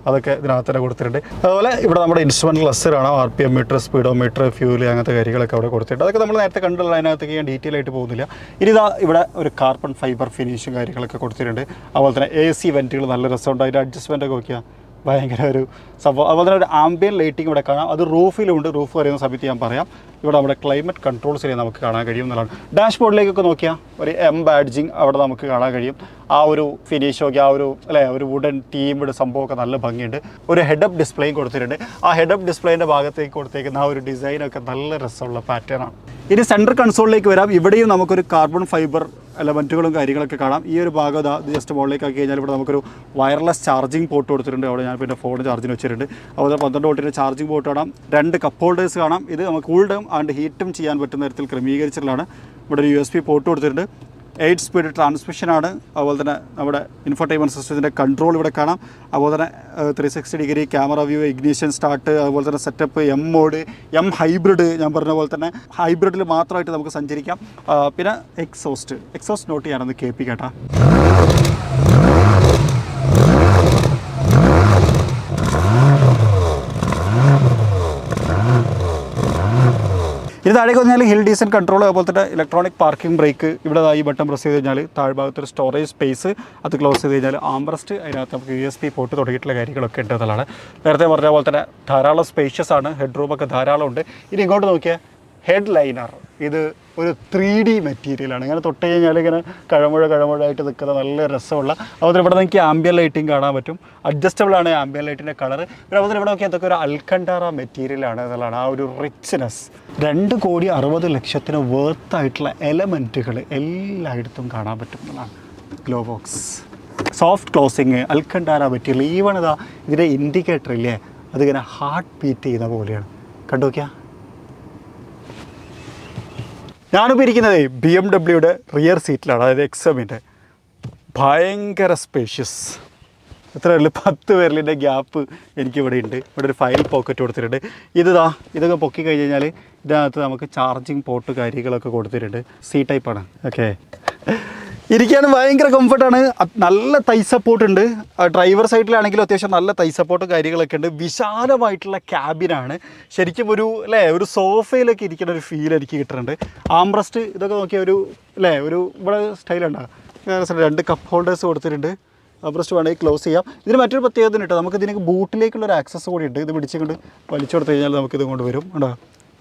A: അതൊക്കെ ഇതിനകത്ത് തന്നെ കൊടുത്തിട്ടുണ്ട്. അതുപോലെ ഇവിടെ നമ്മുടെ ഇൻസ്ട്രുമെൻ്റ് ക്ലസ്റ്റർ കാണാം. RPM മീറ്റർ, സ്പീഡോമീറ്റർ, ഫ്യൂൽ അങ്ങനത്തെ കാര്യങ്ങളൊക്കെ അവിടെ കൊടുത്തിട്ടുണ്ട്. അതൊക്കെ നമ്മൾ നേരത്തെ കണ്ടുള്ള അതിനകത്തേക്ക് ഞാൻ ഡീറ്റെയിൽ ആയിട്ട് പോകുന്നില്ല. ഇനി ഇവിടെ ഒരു കാർബൺ ഫൈബർ ഫിനിഷും കാര്യങ്ങളൊക്കെ കൊടുത്തിട്ടുണ്ട്. അതുപോലെ തന്നെ AC വെൻറ്റുകൾ നല്ല രസമുണ്ട്. അതിൻ്റെ അഡ്ജസ്റ്റ്മെൻ്റ് ഒക്കെ നോക്കിയാൽ ഭയങ്കര ഒരു സംഭവം. അതുപോലെ തന്നെ ഒരു ആംബിയൻ ലൈറ്റിംഗ് ഇവിടെ കാണാം. അത് റൂഫിലുണ്ട്. റൂഫ് പറയുന്ന സമയത്ത് ഞാൻ പറയാം. ഇവിടെ നമ്മുടെ ക്ലൈമറ്റ് കൺട്രോൾസിൽ നമുക്ക് കാണാൻ കഴിയും എന്നുള്ളതാണ്. ഡാഷ് ബോർഡിലേക്കൊക്കെ നോക്കിയാൽ ഒരു എം ബാഡ്ജിങ് അവിടെ നമുക്ക് കാണാൻ കഴിയും. ആ ഒരു ഫിനിഷ് നോക്കി ആ ഒരു വുഡൻ ടീംഡ് സംഭവമൊക്കെ നല്ല ഭംഗിയുണ്ട്. ഒരു ഹെഡപ്പ് ഡിസ്പ്ലേയും കൊടുത്തിട്ടുണ്ട്. ആ ഹെഡപ്പ് ഡിസ്പ്ലേൻ്റെ ഭാഗത്തേക്ക് കൊടുത്തേക്കുന്ന ആ ഒരു ഡിസൈനൊക്കെ നല്ല രസമുള്ള പാറ്റേണാണ്. ഇനി സെൻട്രൽ കൺസോളിലേക്ക് വരാം. ഇവിടെയും നമുക്കൊരു കാർബൺ ഫൈബർ എലമെൻറ്റുകളും കാര്യങ്ങളൊക്കെ കാണാം. ഈ ഒരു ഭാഗം ജസ്റ്റ് മുകളിലേക്ക് ആക്കി കഴിഞ്ഞാൽ ഇവിടെ നമുക്കൊരു വയർലെസ് ചാർജിങ് പോർട്ട് കൊടുത്തിട്ടുണ്ട്. അവിടെ ഞാൻ പിന്നെ ഫോൺ ചാർജിന് വെച്ചിട്ടുണ്ട്. അതുപോലെ 12 വോൾട്ടിൻ്റെ ചാർജിങ് പോർട്ട് കാണാം. 2 കപ്പ് ഹോൾഡേഴ്സ് കാണാം. ഇത് നമുക്ക് കൂൾഡും ആൻഡ് ഹീറ്റും ചെയ്യാൻ പറ്റുന്ന തരത്തിൽ ക്രമീകരിച്ചിട്ടുള്ളതാണ്. ഇവിടെ ഒരു USB പോർട്ട് കൊടുത്തിട്ടുണ്ട്. 8 സ്പീഡ് ട്രാൻസ്മിഷനാണ്. അതുപോലെ തന്നെ നമ്മുടെ ഇൻഫോടൈൻമെൻറ്റ് സിസ്റ്റത്തിൻ്റെ കൺട്രോൾ ഇവിടെ കാണാം. അതുപോലെ തന്നെ 360 degree camera view, ignition start, അതുപോലെ തന്നെ setup, M mode, M hybrid. ഞാൻ പറഞ്ഞ പോലെ തന്നെ ഹൈബ്രിഡിൽ മാത്രമായിട്ട് നമുക്ക് സഞ്ചരിക്കാം. പിന്നെ എക്സോസ്റ്റ് നോട്ട് ചെയ്യാനൊന്ന് കേൾപ്പി കേട്ടാ. ഇത് താഴേക്ക് വന്നാൽ ഹിൽ ഡീസൻ കൺട്രോൾ, അതുപോലെ തന്നെ ഇലക്ട്രോണിക് പാർക്കിംഗ് ബ്രേക്ക്. ഇവിടെ ഈ ബട്ടൺ പ്രസ് ചെയ്ത് കഴിഞ്ഞാൽ താഴ്ഭാഗത്തൊരു സ്റ്റോറേജ് സ്പേസ്, അത് ക്ലോസ് ചെയ്ത് കഴിഞ്ഞാൽ ആംബ്രസ്റ്റ്, അതിനകത്ത് നമുക്ക് USB പോർട്ട് തുടങ്ങിയിട്ടുള്ള കാര്യങ്ങളൊക്കെ ഉണ്ട് എന്നുള്ളതാണ്. നേരത്തെ പറഞ്ഞ പോലെ തന്നെ ധാരാളം സ്പേഷ്യസ് ആണ്. ഹെഡ് റൂമൊക്കെ ധാരാളം ഉണ്ട്. ഇനി ഇങ്ങോട്ട് നോക്കിയാൽ ഹെഡ് ലൈനർ. ഇത് ഒരു 3D മെറ്റീരിയലാണ്. ഇങ്ങനെ തൊട്ട് കഴിഞ്ഞാൽ ഇങ്ങനെ കഴമുഴായിട്ട് നിൽക്കുന്ന നല്ല രസമുള്ള. അതുപോലെ ഇവിടെ നിങ്ങൾക്ക് ആംബിയൻ ലൈറ്റിംഗ് കാണാൻ പറ്റും. അഡ്ജസ്റ്റബിൾ ആണ് ആംബിയൻ ലൈറ്റിൻ്റെ കളർ. പിന്നെ അതുപോലെ ഇവിടെ നോക്കിയാൽ അതൊക്കെ ഒരു അൽക്കണ്ടാറ മെറ്റീരിയലാണ് എന്നുള്ളതാണ്. ആ ഒരു റിച്ച്നെസ്. 2,60,00,000 വേർത്തായിട്ടുള്ള എലമെൻറ്റുകൾ എല്ലായിടത്തും കാണാൻ പറ്റും എന്നുള്ളതാണ്. Glove box, soft closing, Alcantara material. Even ഇതിൻ്റെ ഇൻഡിക്കേറ്റർ ഇല്ലേ, അതിങ്ങനെ ഹാർട്ട് ബീറ്റ് ചെയ്യുന്ന പോലെയാണ്. കണ്ടു നോക്കിയാൽ. ഞാനിപ്പോൾ ഇരിക്കുന്നത് BMW റിയർ സീറ്റിലാണ്, അതായത് XMൻ്റെ. ഭയങ്കര സ്പേഷ്യസ്. എത്ര പേരിൽ 10 പേരിലിൻ്റെ ഗ്യാപ്പ് എനിക്കിവിടെ ഉണ്ട്. ഇവിടെ ഒരു ഫയൽ പോക്കറ്റ് കൊടുത്തിട്ടുണ്ട്. ഇതൊക്കെ പൊക്കി കഴിഞ്ഞ് കഴിഞ്ഞാൽ ഇതിനകത്ത് നമുക്ക് ചാർജിങ് പോർട്ട് കാര്യങ്ങളൊക്കെ കൊടുത്തിട്ടുണ്ട്. C-ടൈപ്പാണ്. ഓക്കെ, ഇരിക്കാനും ഭയങ്കര കംഫർട്ടാണ്. നല്ല തൈ സപ്പോർട്ട് ഉണ്ട്. ഡ്രൈവർ സൈഡിലാണെങ്കിലും അത്യാവശ്യം നല്ല തൈ സപ്പോർട്ടും കാര്യങ്ങളൊക്കെ ഉണ്ട്. വിശാലമായിട്ടുള്ള ക്യാബിനാണ്. ശരിക്കും ഒരു സോഫയിലൊക്കെ ഇരിക്കുന്ന ഒരു ഫീൽ എനിക്ക് കിട്ടുന്നുണ്ട്. ആംബ്രസ്റ്റ് ഇതൊക്കെ നോക്കിയാൽ ഒരു ഇവിടെ സ്റ്റൈലുണ്ടാകും. 2 കപ്പ് ഹോൾഡേഴ്സ് കൊടുത്തിട്ടുണ്ട്. ആംബ്രസ്റ്റ് വേണമെങ്കിൽ ക്ലോസ് ചെയ്യാം. ഇതിന് മറ്റൊരു പ്രത്യേകത ഉണ്ട്. നമുക്ക് ഇതിലേക്ക് ബൂട്ടിലേക്കുള്ളൊരു ആക്സസ് കൂടി ഉണ്ട്. ഇത് പിടിച്ചുകൊണ്ട് വലിച്ചു കൊടുത്തു കഴിഞ്ഞാൽ നമുക്കിത് കൊണ്ട് വരും. ഉണ്ടോ,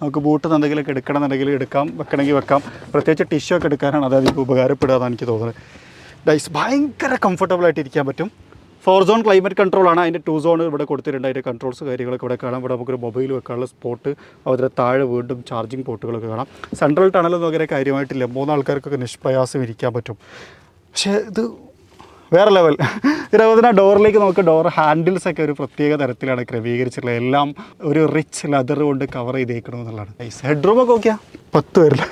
A: നമുക്ക് ബൂട്ട് എന്തെങ്കിലുമൊക്കെ എടുക്കണമെന്നുണ്ടെങ്കിൽ എടുക്കാം, വെക്കണമെങ്കിൽ വെക്കാം. പ്രത്യേകിച്ച് ടിഷ്യൂ ഒക്കെ എടുക്കാനാണ് അതായത് ഉപകാരപ്പെടുക എന്നാണ് എനിക്ക് തോന്നുന്നത്. ഡൈസ് ഭയങ്കര കംഫർട്ടബിളായിട്ട് ഇരിക്കാൻ പറ്റും. 4 സോൺ ക്ലൈമറ്റ് കൺട്രോളാണ്. അതിൻ്റെ 2 സോൺ ഇവിടെ കൊടുത്തിട്ടുണ്ട്. അതിൻ്റെ കൺട്രോൾസ് കാര്യങ്ങളൊക്കെ ഇവിടെ കാണാം. ഇവിടെ നമുക്കൊരു മൊബൈൽ വെക്കാനുള്ള സ്പോട്ട്, അതിൻ്റെ താഴെ വീണ്ടും ചാർജിങ് പോർട്ടുകളൊക്കെ കാണാം. സെൻട്രൽ ടണലൊന്നും അങ്ങനെ കാര്യമായിട്ടില്ല. 3 ആൾക്കാർക്കൊക്കെ നിഷ്പ്രയാസം ഇരിക്കാൻ പറ്റും. പക്ഷേ ഇത് വേറെ ലെവൽ. ഇതേപോലെ തന്നെ ഡോറിലേക്ക് നോക്കുക, ഡോർ ഹാൻഡിൽസൊക്കെ ഒരു പ്രത്യേക തരത്തിലാണ് ക്രമീകരിച്ചിട്ടുള്ളത്. എല്ലാം ഒരു റിച്ച് ലെതർ കൊണ്ട് കവർ ചെയ്തേക്കണമെന്നുള്ളതാണ്. ഹെഡ്റൂമൊക്കെ നോക്കിയാൽ 10 പേരില്ല,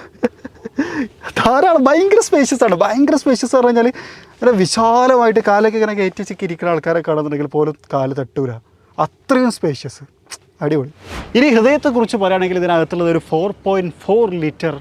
A: ധാരാളം. ഭയങ്കര സ്പേഷ്യസ് ആണ്. ഭയങ്കര സ്പേഷ്യസ് എന്ന് പറഞ്ഞാൽ അങ്ങനെ വിശാലമായിട്ട് കാലൊക്കെ ഇങ്ങനെ കയറ്റി ചിക്കി ഇരിക്കുന്ന ആൾക്കാരെ കാണുന്നുണ്ടെങ്കിൽ പോലും കാല് തട്ടൂല, അത്രയും സ്പേഷ്യസ്. അടിപൊളി. ഇനി ഹൃദയത്തെക്കുറിച്ച് പറയുകയാണെങ്കിൽ ഇതിനകത്തുള്ളത് ഒരു 4.4 ലിറ്റർ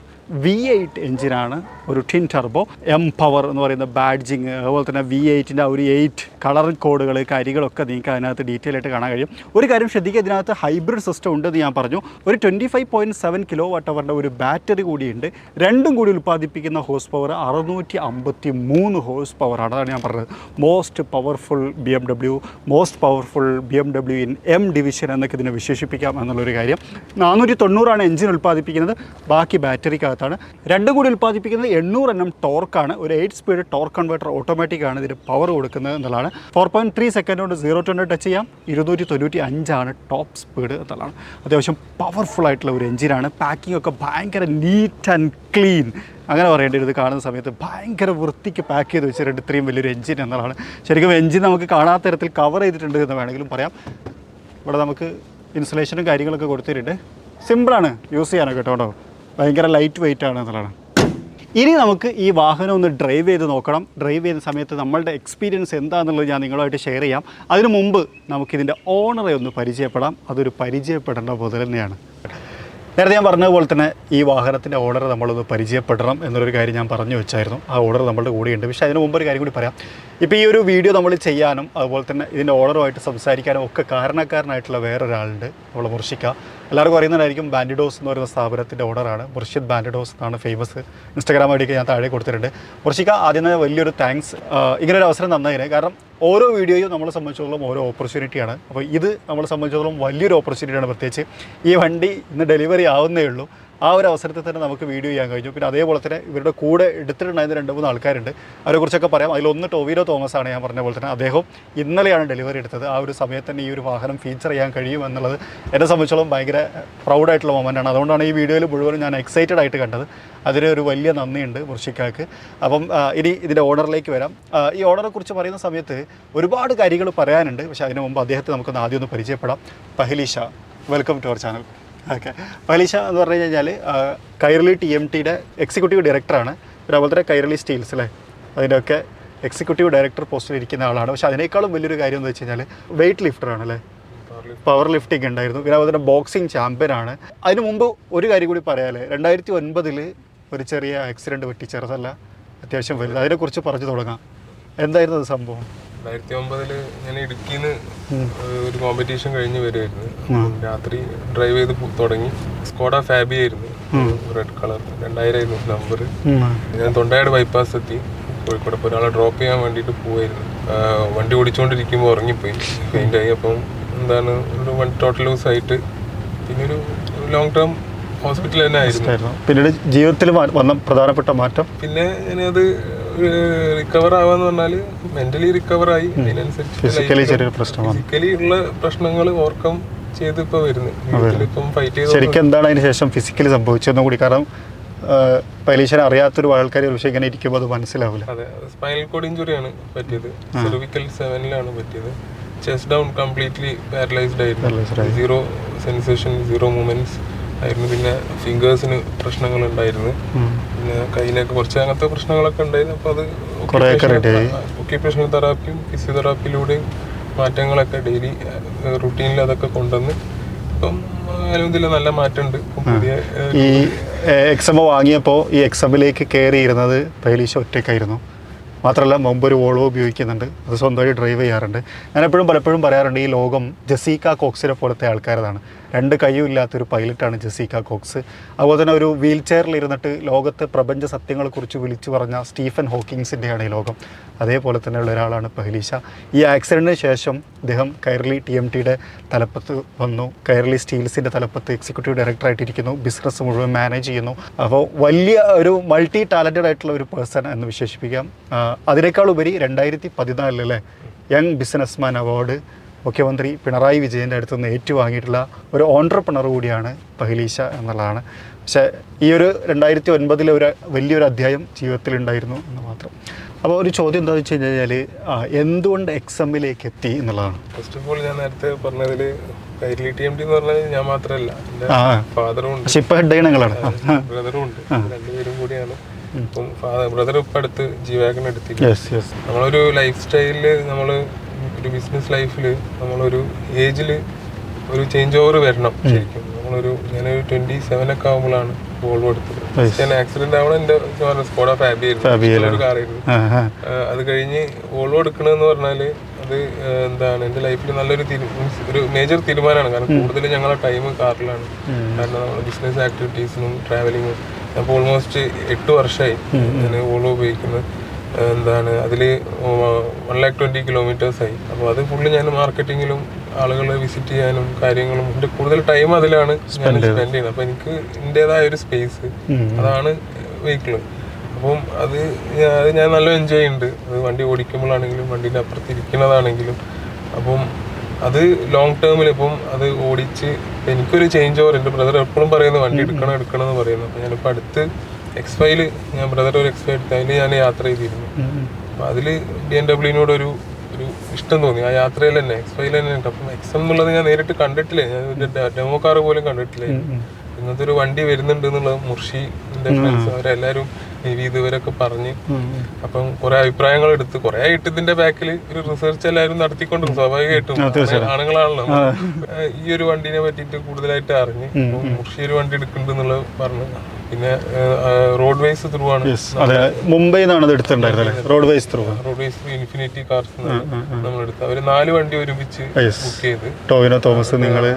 A: V8 എഞ്ചിനാണ്, ഒരു ടിൻ ടർബോ. എം പവർ എന്ന് പറയുന്ന ബാഡ്ജിങ്, അതുപോലെ തന്നെ V8ൻ്റെ ഒരു 8 കളർ കോഡുകൾ, കാര്യങ്ങളൊക്കെ നിങ്ങൾക്ക് അതിനകത്ത് ഡീറ്റെയിൽ ആയിട്ട് കാണാൻ കഴിയും. ഒരു കാര്യം ശ്രദ്ധിക്കുക, ഇതിനകത്ത് ഹൈബ്രിഡ് സിസ്റ്റം ഉണ്ടെന്ന് ഞാൻ പറഞ്ഞു. ഒരു 25.7 kWh ഒരു ബാറ്ററി കൂടിയുണ്ട്. രണ്ടും കൂടി ഉൽപ്പാദിപ്പിക്കുന്ന ഹോഴ്സ് പവർ 653 ഹോഴ്സ് പവറാണ്. അതാണ് ഞാൻ പറഞ്ഞത്, most powerful BMW, most powerful BMW in M division എന്നൊക്കെ ഇതിനെ വിശേഷിപ്പിക്കാം എന്നുള്ളൊരു കാര്യം. 490 എഞ്ചിൻ ഉൽപ്പാദിപ്പിക്കുന്നത്, ബാക്കി ബാറ്ററിക്കകത്ത്. രണ്ടും കൂടി ഉൽപ്പാദിപ്പിക്കുന്നത് 800 Nm ടോർക്കാണ്. ഒരു 8 സ്പീഡ് ടോർക്ക് കൺവേർട്ടർ ഓട്ടോമാറ്റിക് ആണ് ഇതിന് പവർ കൊടുക്കുന്നത് എന്നുള്ളതാണ്. 4.3 സെക്കൻഡ് കൊണ്ട് 0 to 100 ടച്ച് ചെയ്യാം. 295 ടോപ്പ് സ്പീഡ് എന്നുള്ളതാണ്. അത്യാവശ്യം പവർഫുൾ ആയിട്ടുള്ള ഒരു എഞ്ചിനാണ്. പാക്കിംഗ് ഒക്കെ ഭയങ്കര നീറ്റ് ആൻഡ് ക്ലീൻ അങ്ങനെ പറയേണ്ടി വരും. ഇത് കാണുന്ന സമയത്ത് ഭയങ്കര വൃത്തിക്ക് പാക്ക് ചെയ്ത് വെച്ചിട്ടുണ്ട് ഇത്രയും വലിയൊരു എഞ്ചിൻ എന്നുള്ളതാണ്. ശരിക്കും എഞ്ചിൻ നമുക്ക് കാണാത്ത തരത്തിൽ കവർ ചെയ്തിട്ടുണ്ട് എന്ന് വേണമെങ്കിലും പറയാം. ഇവിടെ നമുക്ക് ഇൻസുലേഷനും കാര്യങ്ങളൊക്കെ കൊടുത്തിട്ടുണ്ട്. സിമ്പിളാണ് യൂസ് ചെയ്യാനൊക്കെ കേട്ടോ. ഭയങ്കര ലൈറ്റ് വെയിറ്റ് ആണ് എന്നുള്ളതാണ്. ഇനി നമുക്ക് ഈ വാഹനം ഒന്ന് ഡ്രൈവ് ചെയ്ത് നോക്കണം. ഡ്രൈവ് ചെയ്യുന്ന സമയത്ത് നമ്മളുടെ എക്സ്പീരിയൻസ് എന്താണെന്നുള്ളത് ഞാൻ നിങ്ങളുമായിട്ട് ഷെയർ ചെയ്യാം. അതിനു മുമ്പ് നമുക്കിതിൻ്റെ ഓണറെ ഒന്ന് പരിചയപ്പെടാം. അതൊരു പരിചയപ്പെടേണ്ട പോലെ തന്നെയാണ്. നേരത്തെ ഞാൻ പറഞ്ഞതുപോലെ തന്നെ ഈ വാഹനത്തിൻ്റെ ഓർഡർ നമ്മളൊന്ന് പരിചയപ്പെടണം എന്നൊരു കാര്യം ഞാൻ പറഞ്ഞു വെച്ചായിരുന്നു. ആ ഓർഡർ നമ്മളുടെ കൂടെയുണ്ട്. പക്ഷേ അതിന് മുമ്പ് ഒരു കാര്യം കൂടി പറയാം. ഇപ്പോൾ ഈ ഒരു വീഡിയോ നമ്മൾ ചെയ്യാനും അതുപോലെ തന്നെ ഇതിൻ്റെ ഓർഡറുമായിട്ട് സംസാരിക്കാനും ഒക്കെ കാരണക്കാരനായിട്ടുള്ള വേറൊരാളുണ്ട്, നമ്മൾ മുർഷിക്ക. എല്ലാവർക്കും അറിയുന്നതായിരിക്കും, ബാൻഡിഡോസ് എന്ന് പറയുന്ന സ്ഥാപനത്തിൻ്റെ ഓർഡറാണ്. മുർഷിദ് ബാൻഡിഡോസ് എന്നാണ് ഫേമസ്. ഇൻസ്റ്റാഗ്രാം ഐഡിയൊക്കെ ഞാൻ താഴെ കൊടുത്തിട്ടുണ്ട്. മുർഷിക്ക, ആദ്യം തന്നെ വലിയൊരു താങ്ക്സ് ഇങ്ങനൊരു അവസരം തന്നതിന്. കാരണം ഓരോ വീഡിയോയും നമ്മളെ സംബന്ധിച്ചിടത്തോളം ഓരോ ഓപ്പർച്യൂണിറ്റിയാണ്. അപ്പോൾ ഇത് നമ്മളെ സംബന്ധിച്ചിടത്തോളം വലിയൊരു ഓപ്പർച്യൂണിറ്റിയാണ്. പ്രത്യേകിച്ച് ഈ വണ്ടി ഇന്ന് ഡെലിവറി ആവുന്നേ ഉള്ളൂ. ആ ഒരു അവസരത്തിൽ തന്നെ നമുക്ക് വീഡിയോ ചെയ്യാൻ കഴിഞ്ഞു. പിന്നെ അതേപോലെ തന്നെ ഇവരുടെ കൂടെ എടുത്തിട്ടുണ്ടായിരുന്ന 2-3 ആൾക്കാരുണ്ട്. അവരെക്കുറിച്ചൊക്കെ പറയാം. അതിലൊന്ന് ടോവിനോ തോമസ് ആണ്. ഞാൻ പറഞ്ഞ പോലെ തന്നെ അദ്ദേഹം ഇന്നലെയാണ് ഡെലിവറി എടുത്തത്. ആ ഒരു സമയത്ത് തന്നെ ഈ ഒരു വാഹനം ഫീച്ചർ ചെയ്യാൻ കഴിയും എന്നുള്ളത് എന്നെ സംബന്ധിച്ചോളം ഭയങ്കര പ്രൗഡായിട്ടുള്ള മൊമെൻ്റാണ്. അതുകൊണ്ടാണ് ഈ വീഡിയോയിൽ മുഴുവനും ഞാൻ എക്സൈറ്റഡ് ആയിട്ട് കണ്ടത്. അതിന് ഒരു വലിയ നന്ദിയുണ്ട് മുർഷിക്കാക്ക്. അപ്പം ഇനി ഇതിൻ്റെ ഓർഡറിലേക്ക് വരാം. ഈ ഓർഡറെ കുറിച്ച് പറയുന്ന സമയത്ത് ഒരുപാട് കാര്യങ്ങൾ പറയാനുണ്ട്. പക്ഷേ അതിന് മുമ്പ് അദ്ദേഹത്തെ നമുക്കൊന്ന് ആദ്യം ഒന്ന് പരിചയപ്പെടാം. പഹലിഷ, welcome to our channel. Okay, പഹലിഷ എന്ന് പറഞ്ഞു കഴിഞ്ഞാൽ കൈരളി TMTയുടെ എക്സിക്യൂട്ടീവ് ഡയറക്ടറാണ്. പിന്നെ അതുപോലെ തന്നെ കൈരളി സ്റ്റീൽസ് അല്ലേ, അതിൻ്റെയൊക്കെ എക്സിക്യൂട്ടീവ് ഡയറക്ടർ പോസ്റ്റിൽ ഇരിക്കുന്ന ആളാണ്. പക്ഷേ അതിനേക്കാളും വലിയൊരു കാര്യം എന്ന് വെച്ച് കഴിഞ്ഞാൽ വെയിറ്റ് ലിഫ്റ്ററാണ് അല്ലേ, പവർ ലിഫ്റ്റിംഗ് ഉണ്ടായിരുന്നു. പിന്നെ അതുപോലെ തന്നെ ബോക്സിംഗ് ചാമ്പ്യനാണ്. അതിന് മുമ്പ് ഒരു കാര്യം കൂടി പറയാമല്ലേ, 2009 ഒരു ചെറിയ ആക്സിഡൻറ്റ് പറ്റി, ചെറുതല്ല അത്യാവശ്യം വലുത്. അതിനെക്കുറിച്ച് പറഞ്ഞു തുടങ്ങാം. എന്തായിരുന്നു അത് സംഭവം?
B: 2009 ഞാൻ ഇടുക്കിയിൽ നിന്ന് ഒരു കോമ്പറ്റീഷൻ കഴിഞ്ഞ് വരുമായിരുന്നു. രാത്രി ഡ്രൈവ് ചെയ്ത് തുടങ്ങി. സ്കോഡ ഫാബി ആയിരുന്നു, റെഡ് കളർ, 2000 ആയിരുന്നു നമ്പർ. ഞാൻ തൊണ്ടയാട് ബൈപ്പാസ് എത്തി കോഴിക്കോട്. അപ്പോൾ ഒരാളെ ഡ്രോപ്പ് ചെയ്യാൻ വേണ്ടിയിട്ട് പോവായിരുന്നു. വണ്ടി ഓടിച്ചുകൊണ്ടിരിക്കുമ്പോൾ ഉറങ്ങിപ്പോയി, പെയിൻ്റായി. അപ്പം എന്താണ് ഒരു ടോട്ടൽ ലൂസ് ആയിട്ട് പിന്നെ ഒരു ലോങ് ടേം ഹോസ്പിറ്റലിൽ തന്നെ ആയിരുന്നു.
A: പിന്നീട് ജീവിതത്തിൽ വന്ന പ്രധാനപ്പെട്ട മാറ്റം, പിന്നെ
B: ഞാനത് റിക്കവർ ആവാന്ന് പറഞ്ഞാൽ മെന്റലി റിക്കവറായി. അതിനനുസരിച്ച് ഫിസിക്കലി ഉള്ള പ്രശ്നങ്ങൾ ഓവർകം ചെയ്ത് ഇപ്പൊ വരുന്നത്. ഇപ്പം ഫൈറ്റ് ചെയ്ത്
A: ശരിക്കും എന്താണ് അതിന് ശേഷം ഫിസിക്കലി സംഭവിച്ചതെന്നും കൂടി, കാരണം പൈലീഷനെ അറിയാത്തൊരു ആൾക്കാർ പക്ഷേ ഇങ്ങനെ ഇരിക്കുമ്പോൾ അത് മനസ്സിലാവില്ല.
B: അതെ, സ്പൈനൽ കോഡ് ഇഞ്ചുറിയാണ് പറ്റിയത്. സെർവിക്കൽ 7 പറ്റിയത്. ചെസ്റ്റ് ഡൗൺ കംപ്ലീറ്റ്ലി പാരലൈസ്ഡ് ആയിരുന്നു. 0 സെൻസേഷൻ, 0 മൂവ്മെന്റ്സ് ആയിരുന്നു. പിന്നെ ഫിംഗേഴ്സിന് പ്രശ്നങ്ങളുണ്ടായിരുന്നു. പിന്നെ കയ്യിനൊക്കെ കുറച്ച് അങ്ങനത്തെ പ്രശ്നങ്ങളൊക്കെ ഉണ്ടായിരുന്നു. അപ്പോൾ അത് ഒക്യുപേഷണൽ തെറാപ്പിയും ഫിസിയോതെറാപ്പിയിലൂടെയും മാറ്റങ്ങളൊക്കെ ഡെയിലി റുട്ടീനിൽ അതൊക്കെ കൊണ്ടുവന്ന് ഇപ്പം അതിൽ നല്ല മാറ്റമുണ്ട്. പുതിയ
A: ഈ XM വാങ്ങിയപ്പോൾ ഈ XMലേക്ക് കയറിയിരുന്നത് പൈലീഷ ഒറ്റയ്ക്കായിരുന്നു. മാത്രമല്ല മുമ്പൊരു വോൾവോ ഉപയോഗിക്കുന്നുണ്ട്, അത് സ്വന്തമായിട്ട് ഡ്രൈവ് ചെയ്യാറുണ്ട്. ഞാനെപ്പോഴും പലപ്പോഴും പറയാറുണ്ട്, ഈ ലോകം ജസീക്ക കോക്സിനെ പോലത്തെ ആൾക്കാരതാണ്. 2 കൈയും ഇല്ലാത്തൊരു പൈലറ്റാണ് ജസീക്ക കോക്സ്. അതുപോലെ തന്നെ ഒരു വീൽ ചെയറിലിരുന്നിട്ട് ലോകത്തെ പ്രപഞ്ച സത്യങ്ങളെക്കുറിച്ച് വിളിച്ചു പറഞ്ഞ സ്റ്റീഫൻ ഹോക്കിങ്സിൻ്റെയാണ് ഈ ലോകം. അതേപോലെ തന്നെയുള്ള ഒരാളാണ് പഹലീഷ. ഈ ആക്സിഡൻറ്റിന് ശേഷം അദ്ദേഹം കൈരളി TMTയുടെ തലപ്പത്ത് വന്നു. കൈരളി സ്റ്റീൽസിൻ്റെ തലപ്പത്ത് എക്സിക്യൂട്ടീവ് ഡയറക്ടറായിട്ടിരിക്കുന്നു. ബിസിനസ് മുഴുവൻ മാനേജ് ചെയ്യുന്നു. അപ്പോൾ വലിയ ഒരു മൾട്ടി ടാലൻറ്റഡ് ആയിട്ടുള്ള ഒരു പേഴ്സൺ എന്ന് വിശേഷിപ്പിക്കാം. അതിനേക്കാൾ ഉപരി 2014 യങ് ബിസിനസ്മാൻ അവാർഡ് മുഖ്യമന്ത്രി പിണറായി വിജയൻ്റെ അടുത്ത് നിന്ന് ഏറ്റുവാങ്ങിയിട്ടുള്ള ഒരു ഓൺട്രപ്രണർ കൂടിയാണ് പഹലീഷ എന്നുള്ളതാണ്. പക്ഷേ ഈ ഒരു 2009 ഒരു വലിയൊരു അധ്യായം ജീവിതത്തിലുണ്ടായിരുന്നു എന്ന് മാത്രം. അപ്പോൾ ഒരു ചോദ്യം എന്താണെന്ന് വെച്ച് കഴിഞ്ഞാൽ എന്തുകൊണ്ട് XM-ലേക്ക് എത്തി എന്നുള്ളതാണ്.
B: ഫസ്റ്റ് ഓഫ് ഓൾ ഞാൻ നേരത്തെ പറഞ്ഞതിൽ കൈരളി TMT എന്ന് പറഞ്ഞാൽ ഞാൻ മാത്രമല്ല, എൻ്റെ ഫാദറും ഉണ്ട്,
A: പക്ഷെ ഇപ്പോൾ ഹെഡ് ചെയ്യണങ്ങളാണ്,
B: ബ്രദറും ഉണ്ട്, രണ്ടുപേരും കൂടിയാണ്. ഇപ്പം ബ്രദർ ഇപ്പം അടുത്ത് G-Wagon എടുത്തിട്ട് നമ്മളൊരു ലൈഫ് സ്റ്റൈലിൽ നമ്മൾ ഒരു ബിസിനസ് ലൈഫിൽ നമ്മളൊരു ഏജിൽ ഒരു ചേഞ്ച് ഓവർ വരണം. ശരിക്കും ഞാനൊരു 27 ഒക്കെ ആകുമ്പോഴാണ് വോൾവോ എടുത്തത്. ഞാൻ ആക്സിഡന്റ് ആവണം എൻ്റെ സ്കോഡ ഫാബിയായിരുന്നു, ഒരു കാറായിരുന്നു. അത് കഴിഞ്ഞ് വോൾവോ എടുക്കണമെന്ന് പറഞ്ഞാൽ അത് എന്താണ് എൻ്റെ ലൈഫിൽ നല്ലൊരു ഒരു മേജർ തീരുമാനമാണ്. കാരണം കൂടുതൽ ഞങ്ങളുടെ ടൈം കാറിലാണ്. കാരണം നമ്മുടെ ബിസിനസ് ആക്ടിവിറ്റീസിനും ട്രാവലിങ്ങും അപ്പോൾ ഓൾമോസ്റ്റ് 8 വർഷമായി ഞാൻ വോൾവോ ഉപയോഗിക്കുന്നത്. എന്താണ് അതിൽ 120,000 കിലോമീറ്റേഴ്സായി. അപ്പോൾ അത് ഫുള്ള് ഞാൻ മാർക്കറ്റിങ്ങിലും ആളുകളെ വിസിറ്റ് ചെയ്യാനും കാര്യങ്ങളും എൻ്റെ കൂടുതൽ ടൈം അതിലാണ് ഞാൻ സ്പെൻഡ് ചെയ്യുന്നത്. അപ്പോൾ എനിക്ക് എൻ്റെതായ ഒരു സ്പേസ് അതാണ് വെഹിക്കിള്. അപ്പം അത് ഞാൻ നല്ല എൻജോയ് ചെയ്യുന്നുണ്ട്. അത് വണ്ടി ഓടിക്കുമ്പോഴാണെങ്കിലും വണ്ടീൻ്റെ അപ്പുറത്ത് ഇരിക്കുന്നതാണെങ്കിലും. അപ്പം അത് ലോങ് ടേമിൽ ഇപ്പം അത് ഓടിച്ച് എനിക്കൊരു ചേഞ്ച് ഓവർ എൻ്റെ ബ്രദർ എപ്പോഴും പറയുന്നത് വണ്ടി എടുക്കണം എന്ന് പറയുന്നു. അപ്പോൾ ഞാനിപ്പോൾ അടുത്ത് X5 ഞാൻ ബ്രദർ ഒരു X5 എടുത്ത് അതിൽ ഞാൻ യാത്ര ചെയ്തിരുന്നു. അപ്പോൾ അതിൽ BMW ഒരു ഇഷ്ടം തോന്നി ആ യാത്രയിൽ തന്നെ. X5 തന്നെ ഉണ്ട്. അപ്പം XM എന്നുള്ളത് ഞാൻ നേരിട്ട് കണ്ടിട്ടില്ല, ഞാൻ ഡെമോ കാർ പോലും കണ്ടിട്ടില്ല. ഇങ്ങനത്തെ ഒരു വണ്ടി വരുന്നുണ്ട് എന്നുള്ളത് മുർഷിന്റെ ഫ്രണ്ട്സ് അവരെല്ലാവരും ഇതുവരെയൊക്കെ പറഞ്ഞ് അപ്പം കുറെ അഭിപ്രായങ്ങൾ എടുത്ത് കുറെ ആയിട്ട് ഇതിന്റെ ബാക്കിൽ ഒരു റിസർച്ച് എല്ലാവരും നടത്തിക്കൊണ്ടിരുന്നു. സ്വാഭാവികമായിട്ടും ആണുങ്ങളാണല്ലോ. ഈ ഒരു വണ്ടിനെ പറ്റിയിട്ട് കൂടുതലായിട്ട് അറിഞ്ഞ് മുർഷി ഒരു വണ്ടി എടുക്കുന്നുണ്ട് എന്നുള്ളത് പറഞ്ഞു. പിന്നെ റോഡ് വേസ് ത്രൂ ആണ്,
A: Mumbai road vase through
B: infinity cars നമ്മൾ എടുത്ത് അവര് 4 വണ്ടി ഒരുമിച്ച് ബുക്ക് ചെയ്ത്
A: ടോവിനോ തോമസ് നിങ്ങള്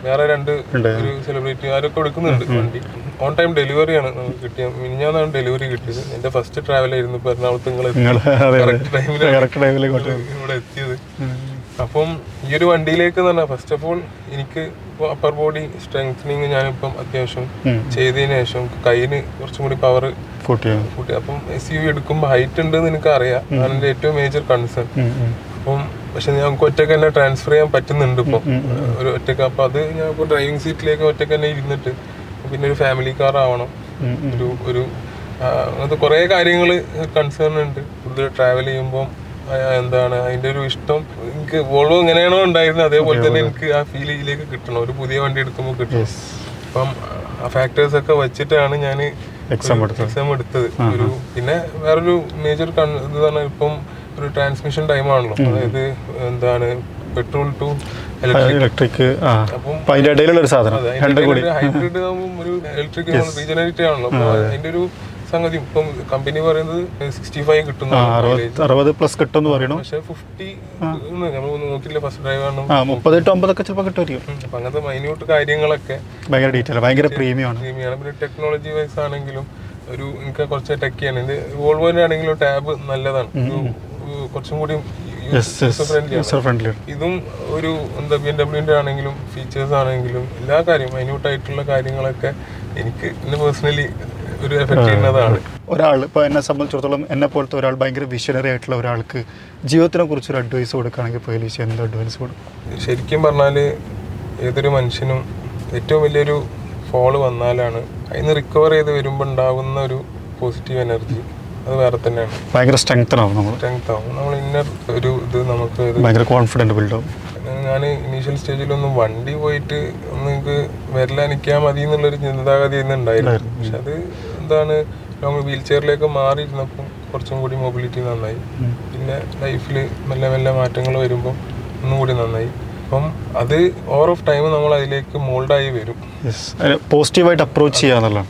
B: വേറെ 2 ഒരു സെലിബ്രിറ്റി ആരൊക്കെ എടുക്കുന്നുണ്ട് വണ്ടി. ഓൺ ടൈം ഡെലിവറിയാണ് നമുക്ക് കിട്ടിയത്. മിനിഞ്ഞാന്നാണ് ഡെലിവറി കിട്ടിയത്. എന്റെ ഫസ്റ്റ് ട്രാവൽ ആയിരുന്നു. ഇപ്പൊ എറണാകുളത്ത് കറക്റ്റ് ടൈമിൽ ഇവിടെ എത്തിയത്. അപ്പം ഈ ഒരു വണ്ടിയിലേക്ക് എന്ന് പറഞ്ഞാൽ ഫസ്റ്റ് ഓഫ് ഓൾ എനിക്ക് അപ്പർ ബോഡി സ്ട്രെങ്തനിങ് ഞാനിപ്പം അത്യാവശ്യം ചെയ്തതിന് ശേഷം കയ്യിന് കുറച്ചും കൂടി പവർ കൂട്ടി. അപ്പം SUV എടുക്കുമ്പോൾ ഹൈറ്റ് ഉണ്ടെന്ന് എനിക്ക് അറിയാം. അതാണ് എൻ്റെ ഏറ്റവും മേജർ കൺസേൺ. അപ്പം പക്ഷെ ഞങ്ങൾക്ക് ഒറ്റയ്ക്ക് തന്നെ ട്രാൻസ്ഫർ ചെയ്യാൻ പറ്റുന്നുണ്ട് ഇപ്പം ഒരു ഒറ്റയ്ക്ക്. അപ്പം അത് ഞാൻ ഇപ്പോൾ ഡ്രൈവിംഗ് സീറ്റിലേക്ക് ഒറ്റയ്ക്ക് തന്നെ ഇരുന്നിട്ട് പിന്നെ ഒരു ഫാമിലി കാർ ആവണം. ഒരു അങ്ങനത്തെ കുറേ കാര്യങ്ങൾ കൺസേൺ ഉണ്ട്. കൂടുതൽ ട്രാവൽ ചെയ്യുമ്പം എന്താണ് അതിൻ്റെ ഒരു ഇഷ്ടം എനിക്ക് വോൾവോ എങ്ങനെയാണോ ഉണ്ടായിരുന്നത് അതേപോലെ തന്നെ എനിക്ക് ആ ഫീൽ ഇതിലേക്ക് കിട്ടണം. ഒരു പുതിയ വണ്ടി എടുക്കുമ്പോൾ കിട്ടണം. അപ്പം ആ ഫാക്ടേഴ്സ് ഒക്കെ വെച്ചിട്ടാണ് ഞാൻ XM എടുത്തത്. ഒരു പിന്നെ വേറൊരു മേജർ ഇതാണ് ഇപ്പം ഒരു ട്രാൻസ്മിഷൻ ടൈമാണല്ലോ. അതായത് എന്താണ് പെട്രോൾ ടു ഇലക്ട്രിക്. അപ്പം ഹൈബ്രിഡ് ആകുമ്പോൾ ഒരു ഇലക്ട്രിക് റീജനറേറ്റ് ആണല്ലോ. അപ്പൊ അതിന്റെ ഒരു സംഗതി ഇപ്പം കമ്പനി പറയുന്നത് 65 കിട്ടുന്നു,
A: 60+ കിട്ടുമെന്ന് പറയണം.
B: പക്ഷെ 50 നമ്മൾ നോക്കിയില്ല. ഫസ്റ്റ് ഡ്രൈവ് ആണ്
A: 38-39 ചിലപ്പോൾ കിട്ടുമായിരിക്കും.
B: അപ്പൊ അങ്ങനത്തെ മൈന്യൂട്ട് കാര്യങ്ങളൊക്കെ
A: ഭയങ്കര ഡീറ്റെയിൽ, ഭയങ്കര പ്രീമിയമാണ്.
B: പിന്നെ ടെക്നോളജി വൈസ് ആണെങ്കിലും ഒരു എനിക്ക് കുറച്ച് ടെക്കിയാണ്. ഇത് വോൾവോന്റെ ആണെങ്കിലും ടാബ് നല്ലതാണ്, കുറച്ചും കൂടി യൂസർ ഫ്രണ്ട്ലി. ഇതും ഒരു എന്താ BMW ആണെങ്കിലും ഫീച്ചേഴ്സ് ആണെങ്കിലും എല്ലാ കാര്യം മൈന്യൂട്ട് ആയിട്ടുള്ള കാര്യങ്ങളൊക്കെ എനിക്ക് എന്നെ പേഴ്സണലി ഒരു എഫക്ട് ചെയ്യുന്നതാണ്.
A: ഒരാൾ ഇപ്പോൾ എന്നെ സംബന്ധിച്ചിടത്തോളം എന്നെ പോലത്തെ ഒരാൾ ഭയങ്കര വിഷനറി ആയിട്ടുള്ള ഒരാൾക്ക് ജീവിതത്തിനെ കുറിച്ചൊരു അഡ്വൈസ് കൊടുക്കുകയാണെങ്കിൽ പോലീസ് എന്ത് അഡ്വൈസ് കൊടുക്കും?
B: ശരിക്കും പറഞ്ഞാൽ ഏതൊരു മനുഷ്യനും ഏറ്റവും വലിയൊരു ഫോള് വന്നാലാണ് അതിന് റിക്കവർ ചെയ്ത് വരുമ്പോൾ ഉണ്ടാകുന്ന ഒരു പോസിറ്റീവ് എനർജി അത് വേറെ തന്നെയാണ്.
A: ഭയങ്കര സ്ട്രെങ്ത് ആവും
B: നമ്മൾ ഇന്നർ ഒരു ഇത് നമുക്ക്
A: ഭയങ്കര കോൺഫിഡൻറ്റ് ബിൽഡ് ആവും.
B: ഞാൻ ഇനീഷ്യൽ സ്റ്റേജിലൊന്നും വണ്ടി പോയിട്ട് ഒന്ന് നിങ്ങൾക്ക് വരലാനിക്കാൻ മതി എന്നുള്ളൊരു ചിന്താഗതി ഒന്നും ഉണ്ടായിരുന്നു. പക്ഷെ അത് എന്താണ് ലോങ് വീൽ ചെയറിലേക്ക് മാറിയിരുന്നപ്പോൾ കുറച്ചും കൂടി മൊബിലിറ്റി നന്നായി. പിന്നെ ലൈഫിൽ മെല്ലെ മെല്ലെ മാറ്റങ്ങൾ വരുമ്പോൾ ഒന്നും കൂടി നന്നായി. അപ്പം അത് ഓവർ ഓഫ് ടൈം നമ്മൾ അതിലേക്ക് മോൾഡായി വരും.
A: പോസിറ്റീവായിട്ട് അപ്രോച്ച് ചെയ്യാന്നുള്ളതാണ്.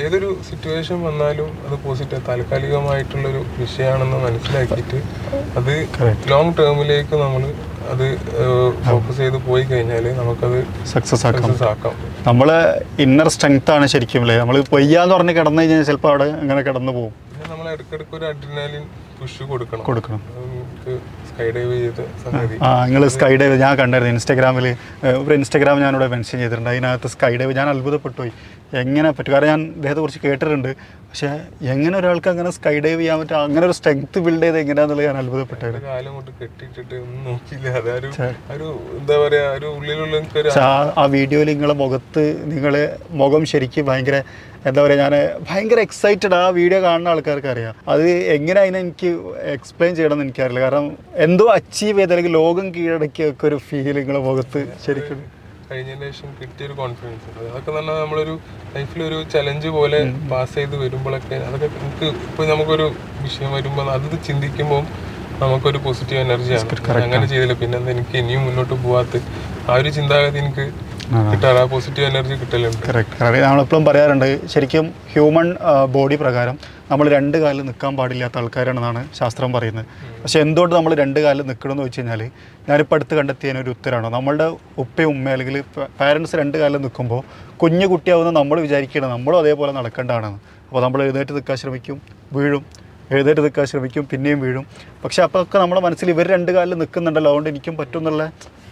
B: ഏതൊരു സിറ്റുവേഷൻ വന്നാലും അത് പോസിറ്റീവ് താൽക്കാലികമായിട്ടുള്ളൊരു വിഷയമാണെന്ന് മനസ്സിലാക്കിയിട്ട് അത് ലോങ് ടേമിലേക്ക് നമ്മൾ അത് ഫോക്കസ് ചെയ്ത് പോയി കഴിഞ്ഞാൽ നമുക്കത് സക്സസ് ആക്കാം.
A: നമ്മളെ ഇന്നർ സ്ട്രെങ്ത് ആണ് ശരിക്കും അല്ലേ. നമ്മൾ വയ്യാന്ന് പറഞ്ഞ് കിടന്നു കഴിഞ്ഞാൽ ചിലപ്പോൾ അവിടെ അങ്ങനെ കിടന്നു പോകും.
B: പിന്നെ നമ്മൾ ഇടയ്ക്കിടയ്ക്ക് ഒരു അഡ്രിനാലിൻ പുഷ് കൊടുക്കണം.
A: നമുക്ക്
B: സ്കൈ ഡൈവ് ചെയ്ത സംഗതി.
A: നിങ്ങൾ സ്കൈ ഡൈവ് ഞാൻ കണ്ടായിരുന്നു ഇൻസ്റ്റാഗ്രാമിൽ. ഒരു ഇൻസ്റ്റാഗ്രാം ഞാനിവിടെ മെൻഷൻ ചെയ്തിട്ടുണ്ട്. അതിനകത്ത് സ്കൈ ഡൈവ് ഞാൻ അത്ഭുതപ്പെട്ടു പോയി. എങ്ങനെ പറ്റും? കാരണം ഞാൻ അദ്ദേഹത്തെ കുറിച്ച് കേട്ടിട്ടുണ്ട്. പക്ഷേ എങ്ങനെ ഒരാൾക്ക് അങ്ങനെ സ്കൈ ഡൈവ് ചെയ്യാൻ പറ്റും, അങ്ങനെ ഒരു സ്ട്രെങ്ത് ബിൽഡ് ചെയ്ത് എങ്ങനെയാണെന്നുള്ളത് ഞാൻ അത്ഭുതപ്പെട്ടായിരുന്നു.
B: കാലം കൊണ്ട് കെട്ടിയിട്ടിട്ട് ഒന്നും നോക്കിയില്ല. അതൊരു എന്താ പറയാ, ഒരു ഉള്ളിലുള്ള
A: ആ വീഡിയോയിൽ നിങ്ങളെ മുഖത്ത് നിങ്ങളെ മുഖം ശരിക്കും ഭയങ്കര എന്താ പറയുക, ഞാൻ ഭയങ്കര എക്സൈറ്റഡ്. ആ വീഡിയോ കാണുന്ന ആൾക്കാർക്ക് അറിയാം. അത് എങ്ങനെ അതിനെ എനിക്ക് എക്സ്പ്ലെയിൻ ചെയ്യണമെന്ന് എനിക്കറിയില്ല. കാരണം എന്തോ അച്ചീവ് ചെയ്ത് അല്ലെങ്കിൽ ലോകം കീഴടക്കിയൊക്കെ ഒരു ഫീൽ നിങ്ങളെ മുഖത്ത് ശരിക്കും
B: കഴിഞ്ഞതിന് ശേഷം കിട്ടിയൊരു കോൺഫിഡൻസ് ഉണ്ട്. അതൊക്കെ തന്നെ നമ്മളൊരു ലൈഫിലൊരു ചലഞ്ച് പോലെ പാസ് ചെയ്ത് വരുമ്പോഴൊക്കെ അതൊക്കെ നമുക്ക് ഇപ്പോൾ നമുക്കൊരു വിഷയം വരുമ്പോൾ അത് ചിന്തിക്കുമ്പോൾ നമുക്കൊരു പോസിറ്റീവ് എനർജിയാണ്. അങ്ങനെ ചെയ്തില്ല പിന്നെന്താ എനിക്ക് ഇനിയും മുന്നോട്ട് പോകാത്ത ആ ഒരു ചിന്താഗതി എനിക്ക് കിട്ടാറ്, ആ പോസിറ്റീവ് എനർജി കിട്ടലുണ്ട്.
A: കറക്റ്റ്. നമ്മളെപ്പോഴും പറയാറുണ്ട് ശരിക്കും ഹ്യൂമൻ ബോഡി പ്രകാരം നമ്മൾ രണ്ട് കാലിൽ നിൽക്കാൻ പാടില്ലാത്ത ആൾക്കാരാണെന്നാണ് ശാസ്ത്രം പറയുന്നത്. പക്ഷേ എന്തുകൊണ്ട് നമ്മൾ രണ്ട് കാലിൽ നിൽക്കണമെന്ന് വെച്ച് കഴിഞ്ഞാൽ ഞാനിപ്പോൾ അടുത്ത് കണ്ടെത്തിയതിനൊരു ഉത്തരമാണ്. നമ്മളുടെ ഉപ്പയും ഉമ്മ അല്ലെങ്കിൽ പാരൻസ് രണ്ട് കാലിൽ നിൽക്കുമ്പോൾ കുഞ്ഞു കുട്ടിയാവുന്ന നമ്മൾ വിചാരിക്കണം നമ്മളും അതേപോലെ നടക്കേണ്ടതാണെന്ന്. അപ്പോൾ നമ്മൾ എഴുന്നേറ്റ് നിൽക്കാൻ ശ്രമിക്കും, വീഴും, എഴുന്നേറ്റ് നിൽക്കാൻ ശ്രമിക്കും, പിന്നെയും വീഴും. പക്ഷേ അപ്പോഴൊക്കെ നമ്മുടെ മനസ്സിൽ ഇവർ രണ്ട് കാലിൽ നിൽക്കുന്നുണ്ടല്ലോ അതുകൊണ്ട് എനിക്കും പറ്റും എന്നുള്ള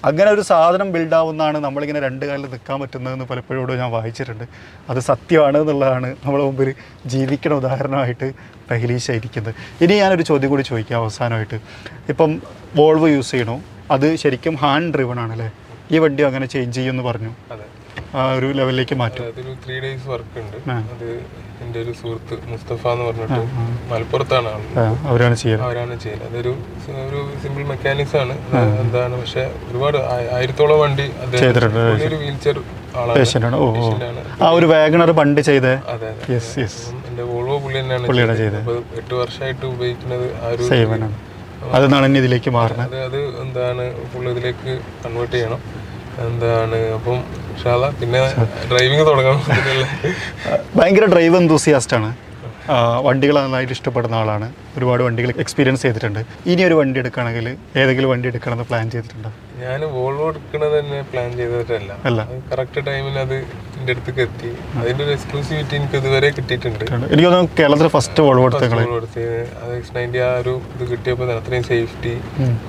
A: അങ്ങനെ ഒരു സാധനം ബിൽഡാവുന്നതാണ് നമ്മളിങ്ങനെ രണ്ട് കാലിൽ നിൽക്കാൻ പറ്റുന്നതെന്ന് പലപ്പോഴും ഞാൻ വായിച്ചിട്ടുണ്ട്. അത് സത്യമാണ് എന്നുള്ളതാണ് നമ്മുടെ മുമ്പിൽ ജീവിക്കണ ഉദാഹരണമായിട്ട് പെഹ്ലീഷ ഇരിക്കുന്നത്. ഇനി ഞാനൊരു ചോദ്യം കൂടി ചോദിക്കാം അവസാനമായിട്ട്. ഇപ്പം വോൾവോ യൂസ് ചെയ്യണോ, അത് ശരിക്കും ഹാൻഡ് ഡ്രിവൺ ആണല്ലേ? ഈ വണ്ടി അങ്ങനെ ചേഞ്ച് ചെയ്യുമെന്ന് പറഞ്ഞു, ആ ഒരു ലെവലിലേക്ക് മാറ്റും.
B: അതൊരു 3 days വർക്ക് ഉണ്ട്. അത് എൻ്റെ ഒരു സുഹൃത്ത് മുസ്തഫ എന്ന് പറഞ്ഞിട്ട് മലപ്പുറത്താണ് അവരാണ് ചെയ്യുന്നത്. അതൊരു സിമ്പിൾ മെക്കാനിക്സ് ആണ് എന്താണ്. പക്ഷെ ഒരുപാട് 1000-ഓളം വണ്ടി ഒരു വീൽ ചെയർ ആളാണ്.
A: ആ ഒരു വാഗണർ പണ്ട് ചെയ്തേ.
B: അതെ, എൻ്റെ വോൾവോ പുള്ളി തന്നെയാണ് ചെയ്തത്. 8 വർഷമായിട്ട് ഉപയോഗിക്കുന്നത് ആ ഒരു
A: അതെന്നാണ് ഇതിലേക്ക് മാറുന്നത്.
B: അത് എന്താണ് ഫുൾ ഇതിലേക്ക് കൺവേർട്ട് ചെയ്യണം എന്താണ്. അപ്പം പിന്നെ ഡ്രൈവിംഗ് തുടങ്ങണം.
A: ഭയങ്കര ഡ്രൈവ് എന്തൂസിയാസ്റ്റാണ്. വണ്ടികൾ നന്നായിട്ട് ഇഷ്ടപ്പെടുന്ന ആളാണ്. ഒരുപാട് വണ്ടികൾ എക്സ്പീരിയൻസ് ചെയ്തിട്ടുണ്ട്. ഇനി ഒരു വണ്ടി എടുക്കുകയാണെങ്കിൽ ഏതെങ്കിലും വണ്ടി എടുക്കണമെന്ന് പ്ലാൻ ചെയ്തിട്ടുണ്ടോ?
B: ഞാൻ വോൾവോ എടുക്കണത് തന്നെ പ്ലാൻ ചെയ്തിട്ടല്ല. കറക്റ്റ് ടൈമിന് അത് എൻ്റെ അടുത്തേക്ക് എത്തി. അതിൻ്റെ ഒരു എക്സ്ക്ലൂസിവിറ്റി എനിക്ക് ഇതുവരെ കിട്ടിയിട്ടുണ്ട്. എനിക്ക് തോന്നുന്നു കേരളത്തിലെ ഫസ്റ്റ് വോൾവോ എടുത്തത് അത് X90 ആ ഒരു ഇത് കിട്ടിയപ്പോൾ അത്രയും സേഫ്റ്റി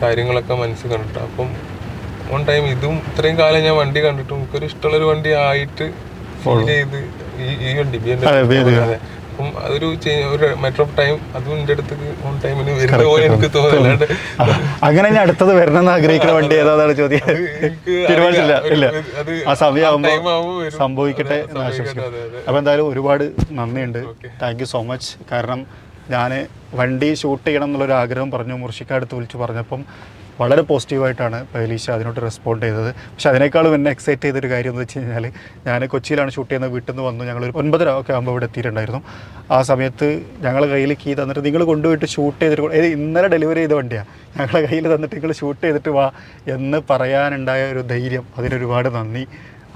B: കാര്യങ്ങളൊക്കെ മനസ്സിൽ കണ്ടിട്ട്. അപ്പം ഓൺ ടൈം ഇതും ഇത്രയും കാലം ഞാൻ വണ്ടി കണ്ടിട്ടും എനിക്കൊരു ഇഷ്ടമുള്ളൊരു വണ്ടി ആയിട്ട് ഫീൽ ചെയ്ത് ഈ വണ്ടി BMW. അപ്പം അതൊരു മാറ്റർ ഓഫ് ടൈം അതും എൻ്റെ അടുത്തേക്ക് ഓൺ ടൈമിന് വരുന്ന പോലെ എനിക്ക് തോന്നുന്നില്ലാണ്ട്.
A: അങ്ങനെ ഞാൻ അടുത്തത് വരണമെന്ന് ആഗ്രഹിക്കുന്ന വണ്ടി ഏതാണ് ചോദ്യം? ആ സമയമാകുമ്പോൾ സംഭവിക്കട്ടെ എന്ന് ആശംസിക്കുന്നു. അപ്പോൾ എന്തായാലും ഒരുപാട് നന്ദിയുണ്ട്. Thank you so much. കാരണം ഞാൻ വണ്ടി ഷൂട്ട് ചെയ്യണം എന്നുള്ളൊരു ആഗ്രഹം പറഞ്ഞു, മുർഷിക്കടുത്ത് വിളിച്ച് പറഞ്ഞപ്പം വളരെ പോസിറ്റീവായിട്ടാണ് പെഹ്ലീഷ അതിനോട്ട് റെസ്പോണ്ട് ചെയ്തത്. പക്ഷേ അതിനേക്കാളും എന്നെ എക്സൈറ്റ് ചെയ്തൊരു കാര്യം എന്ന് വെച്ച് കഴിഞ്ഞാൽ ഞാൻ കൊച്ചിയിലാണ് ഷൂട്ട് ചെയ്യുന്നത്. വീട്ടിൽ നിന്ന് വന്നു ഞങ്ങൾ 9:30 ഒക്കെ ആകുമ്പോൾ ഇവിടെ എത്തിയിട്ടുണ്ടായിരുന്നു. ആ സമയത്ത് ഞങ്ങളുടെ കയ്യിൽ കീ തന്നിട്ട് നിങ്ങൾ കൊണ്ടുപോയിട്ട് ഷൂട്ട് ചെയ്തിട്ട് ഇന്നലെ ഡെലിവറി ചെയ്ത വണ്ടിയാണ് ഞങ്ങളുടെ കയ്യിൽ തന്നിട്ട് നിങ്ങൾ ഷൂട്ട് ചെയ്തിട്ട് വാ എന്ന് പറയാനുണ്ടായ ഒരു ധൈര്യം, അതിനൊരുപാട് നന്ദി.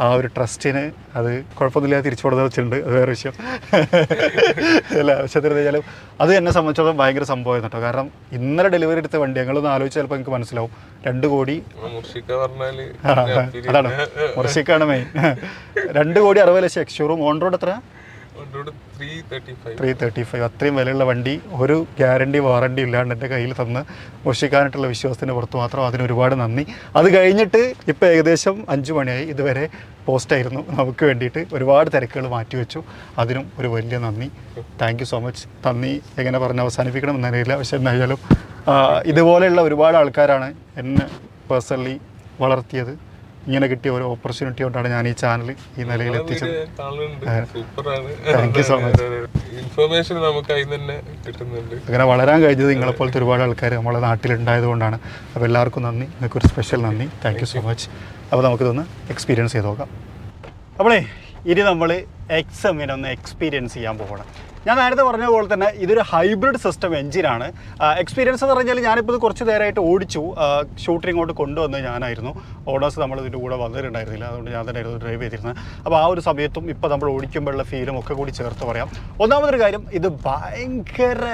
A: ആ ഒരു ട്രസ്റ്റിന് അത് കുഴപ്പമൊന്നുമില്ലാതെ തിരിച്ചു കൊടുത്ത് വെച്ചിട്ടുണ്ട്. അത് വേറെ വിഷയം അല്ല. പക്ഷേ എന്തായാലും അത് എന്നെ സംബന്ധിച്ചിടത്തോളം ഭയങ്കര സംഭവം കേട്ടോ. കാരണം ഇന്നലെ ഡെലിവറി എടുത്ത വണ്ടി ഞങ്ങളൊന്ന് ആലോചിച്ച് ചിലപ്പോൾ എനിക്ക് മനസ്സിലാവും 2 കോടി. അതാണ് മുർഷിക്കാണ് മെയിൻ. 2 കോടി 60 ലക്ഷം എക്സ്-ഷോറൂം. ഓൺ റോഡ് എത്ര? 335. അത്രയും വിലയുള്ള വണ്ടി ഒരു ഗ്യാരണ്ടി വാറണ്ടി ഇല്ലാണ്ട് എൻ്റെ കയ്യിൽ തന്ന് മുർഷിക്കാനായിട്ടുള്ള വിശ്വാസത്തിന് പുറത്ത് മാത്രം അതിന് ഒരുപാട് നന്ദി. അത് കഴിഞ്ഞിട്ട് ഇപ്പോൾ ഏകദേശം 5 മണിയായി. ഇതുവരെ പോസ്റ്റായിരുന്നു നമുക്ക് വേണ്ടിയിട്ട്. ഒരുപാട് തിരക്കുകൾ മാറ്റിവെച്ചു. അതിനും ഒരു വലിയ നന്ദി. Thank you so much. നന്ദി എങ്ങനെ പറഞ്ഞ് അവസാനിപ്പിക്കണം എന്നറിയില്ല. പക്ഷെ എന്തായാലും ഇതുപോലെയുള്ള ഒരുപാട് ആൾക്കാരാണ് എന്നെ പേഴ്സണലി വളർത്തിയത്. ഇങ്ങനെ കിട്ടിയ ഒരു ഓപ്പർച്യൂണിറ്റി കൊണ്ടാണ് ഞാൻ ഈ ചാനൽ ഈ നിലയിൽ എത്തിച്ചത്. Thank you so much.
B: Information നമുക്ക് അതിൽ തന്നെ കിട്ടുന്നുണ്ട്.
A: അങ്ങനെ വളരാൻ കഴിഞ്ഞത് നിങ്ങളെപ്പോലത്തെ ഒരുപാട് ആൾക്കാർ നമ്മുടെ നാട്ടിലുണ്ടായത് കൊണ്ടാണ്. അപ്പോൾ എല്ലാവർക്കും നന്ദി. നിങ്ങൾക്കൊരു സ്പെഷ്യൽ നന്ദി. Thank you so much. അപ്പോൾ നമുക്കിതൊന്ന് എക്സ്പീരിയൻസ് ചെയ്ത് നോക്കാം. അപ്പോളേ ഇനി നമ്മൾ XM-നെ ഒന്ന് എക്സ്പീരിയൻസ് ചെയ്യാൻ പോകണം. ഞാൻ നേരത്തെ പറഞ്ഞ പോലെ തന്നെ ഇതൊരു ഹൈബ്രിഡ് സിസ്റ്റം എഞ്ചിനാണ്. എക്സ്പീരിയൻസ് എന്ന് പറഞ്ഞാൽ ഞാനിപ്പോൾ ഇത് കുറച്ച് നേരമായിട്ട് ഓടിച്ചു. ഷൂട്ടിംഗ് ഇങ്ങോട്ട് കൊണ്ടുവന്നത് ഞാനായിരുന്നു. ഓണേഴ്സ് നമ്മൾ ഇതിൻ്റെ കൂടെ വന്നിട്ടുണ്ടായിരുന്നില്ല. അതുകൊണ്ട് ഞാൻ തന്നെ ഡ്രൈവ് ചെയ്തിരുന്നത്. അപ്പോൾ ആ ഒരു സമയത്തും ഇപ്പോൾ നമ്മൾ ഓടിക്കുമ്പോഴുള്ള ഫീലും ഒക്കെ കൂടി ചേർത്ത് പറയാം. ഒന്നാമതൊരു കാര്യം, ഇത് ഭയങ്കര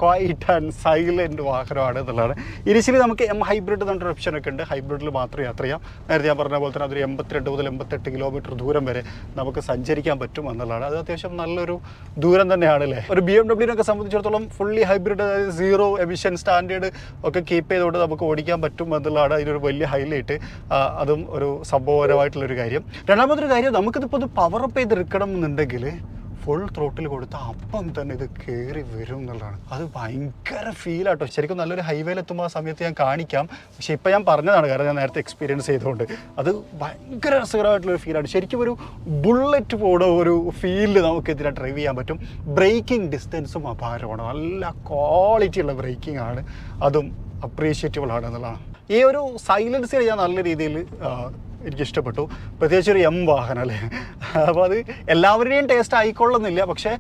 A: ക്വൈറ്റ് ആൻഡ് സൈലൻറ്റ് വാഹനമാണ് എന്നുള്ളതാണ്. ഇനിഷ്യലി നമുക്ക് എം ഹൈബ്രിഡ് എന്നൊരു ഓപ്ഷനൊക്കെ ഉണ്ട്. ഹൈബ്രിഡിൽ മാത്രം യാത്ര ചെയ്യാം. നേരത്തെ ഞാൻ പറഞ്ഞ പോലെ തന്നെ അതൊരു 82 മുതൽ 88 കിലോമീറ്റർ ദൂരം വരെ നമുക്ക് സഞ്ചരിക്കാൻ പറ്റും എന്നുള്ളതാണ്. അത് അത്യാവശ്യം നല്ലൊരു ദൂരം തന്നെയാണ് അല്ലേ. ഒരു BMW സംബന്ധിച്ചിടത്തോളം ഫുള്ളി ഹൈബ്രിഡ്, അതായത് 0 എമിഷൻ സ്റ്റാൻഡേർഡ് ഒക്കെ കീപ്പ് ചെയ്തുകൊണ്ട് നമുക്ക് ഓടിക്കാൻ പറ്റും എന്നുള്ളതാണ് അതിനൊരു വലിയ ഹൈലൈറ്റ്. അതും ഒരു സംഭവപരമായിട്ടുള്ളൊരു കാര്യം. രണ്ടാമതൊരു കാര്യം, നമുക്കിതിപ്പോൾ ഇത് പവറപ്പ് ചെയ്തെടുക്കണം എന്നുണ്ടെങ്കിൽ ഫുൾ ത്രോട്ടിൽ കൊടുത്താൽ അപ്പം തന്നെ ഇത് കയറി വരും എന്നുള്ളതാണ്. അത് ഭയങ്കര ഫീലാട്ടോ. ശരിക്കും നല്ലൊരു ഹൈവേയിലെത്തുമ്പോൾ ആ സമയത്ത് ഞാൻ കാണിക്കാം. പക്ഷേ ഇപ്പം ഞാൻ പറഞ്ഞതാണ്, കാരണം ഞാൻ നേരത്തെ എക്സ്പീരിയൻസ് ചെയ്തുകൊണ്ട്. അത് ഭയങ്കര രസകരമായിട്ടുള്ളൊരു ഫീലാണ്. ശരിക്കും ഒരു ബുള്ളറ്റ് പോണ ഒരു ഫീലിൽ നമുക്ക് ഇതിനെ ഡ്രൈവ് ചെയ്യാൻ പറ്റും. ബ്രേക്കിംഗ് ഡിസ്റ്റൻസും അപാരമാണ്. നല്ല ക്വാളിറ്റിയുള്ള ബ്രേക്കിംഗ് ആണ്. അതും അപ്രീഷിയേറ്റബിൾ ആണ് എന്നുള്ളതാണ്. ഈ ഒരു സൈലൻസ് ഞാൻ നല്ല രീതിയിൽ എനിക്കിഷ്ടപ്പെട്ടു. പ്രത്യേകിച്ച് ഒരു വാഹനം അല്ലേ. അപ്പോൾ അത് എല്ലാവരുടെയും ടേസ്റ്റ് ആയിക്കൊള്ളുന്നില്ല. പക്ഷേ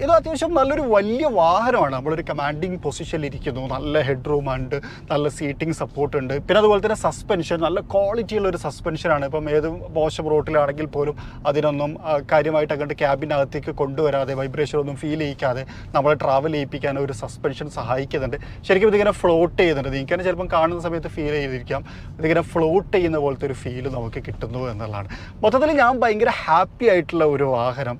A: ഇത് അത്യാവശ്യം നല്ലൊരു വലിയ വാഹനമാണ്. നമ്മളൊരു കമാൻഡിങ് പൊസിഷനിലിരിക്കുന്നു. നല്ല ഹെഡ് റൂം ഉണ്ട്, നല്ല സീറ്റിംഗ് സപ്പോർട്ട് ഉണ്ട്. പിന്നെ അതുപോലെ തന്നെ സസ്പെൻഷൻ നല്ല ക്വാളിറ്റിയുള്ളൊരു സസ്പെൻഷനാണ്. ഇപ്പം ഏത് മോശം റോട്ടിലാണെങ്കിൽ പോലും അതിനൊന്നും കാര്യമായിട്ട് അങ്ങോട്ട് ക്യാബിനകത്തേക്ക് കൊണ്ടുവരാതെ, വൈബ്രേഷൻ ഒന്നും ഫീൽ ചെയ്യിക്കാതെ നമ്മളെ ട്രാവൽ ചെയ്യിപ്പിക്കാൻ ഒരു സസ്പെൻഷൻ സഹായിക്കുന്നുണ്ട്. ശരിക്കും ഇതിങ്ങനെ ഫ്ലോട്ട് ചെയ്യുന്നുണ്ട്. നിങ്ങൾക്ക് തന്നെ ചിലപ്പം കാണുന്ന സമയത്ത് ഫീൽ ചെയ്തിരിക്കാം. ഇതിങ്ങനെ ഫ്ലോട്ട് ചെയ്യുന്ന പോലത്തെ ഒരു ഫീൽ നമുക്ക് കിട്ടുന്നു എന്നുള്ളതാണ്. മൊത്തത്തിൽ ഞാൻ ഭയങ്കര ഹാപ്പി ആയിട്ടുള്ള ഒരു വാഹനം.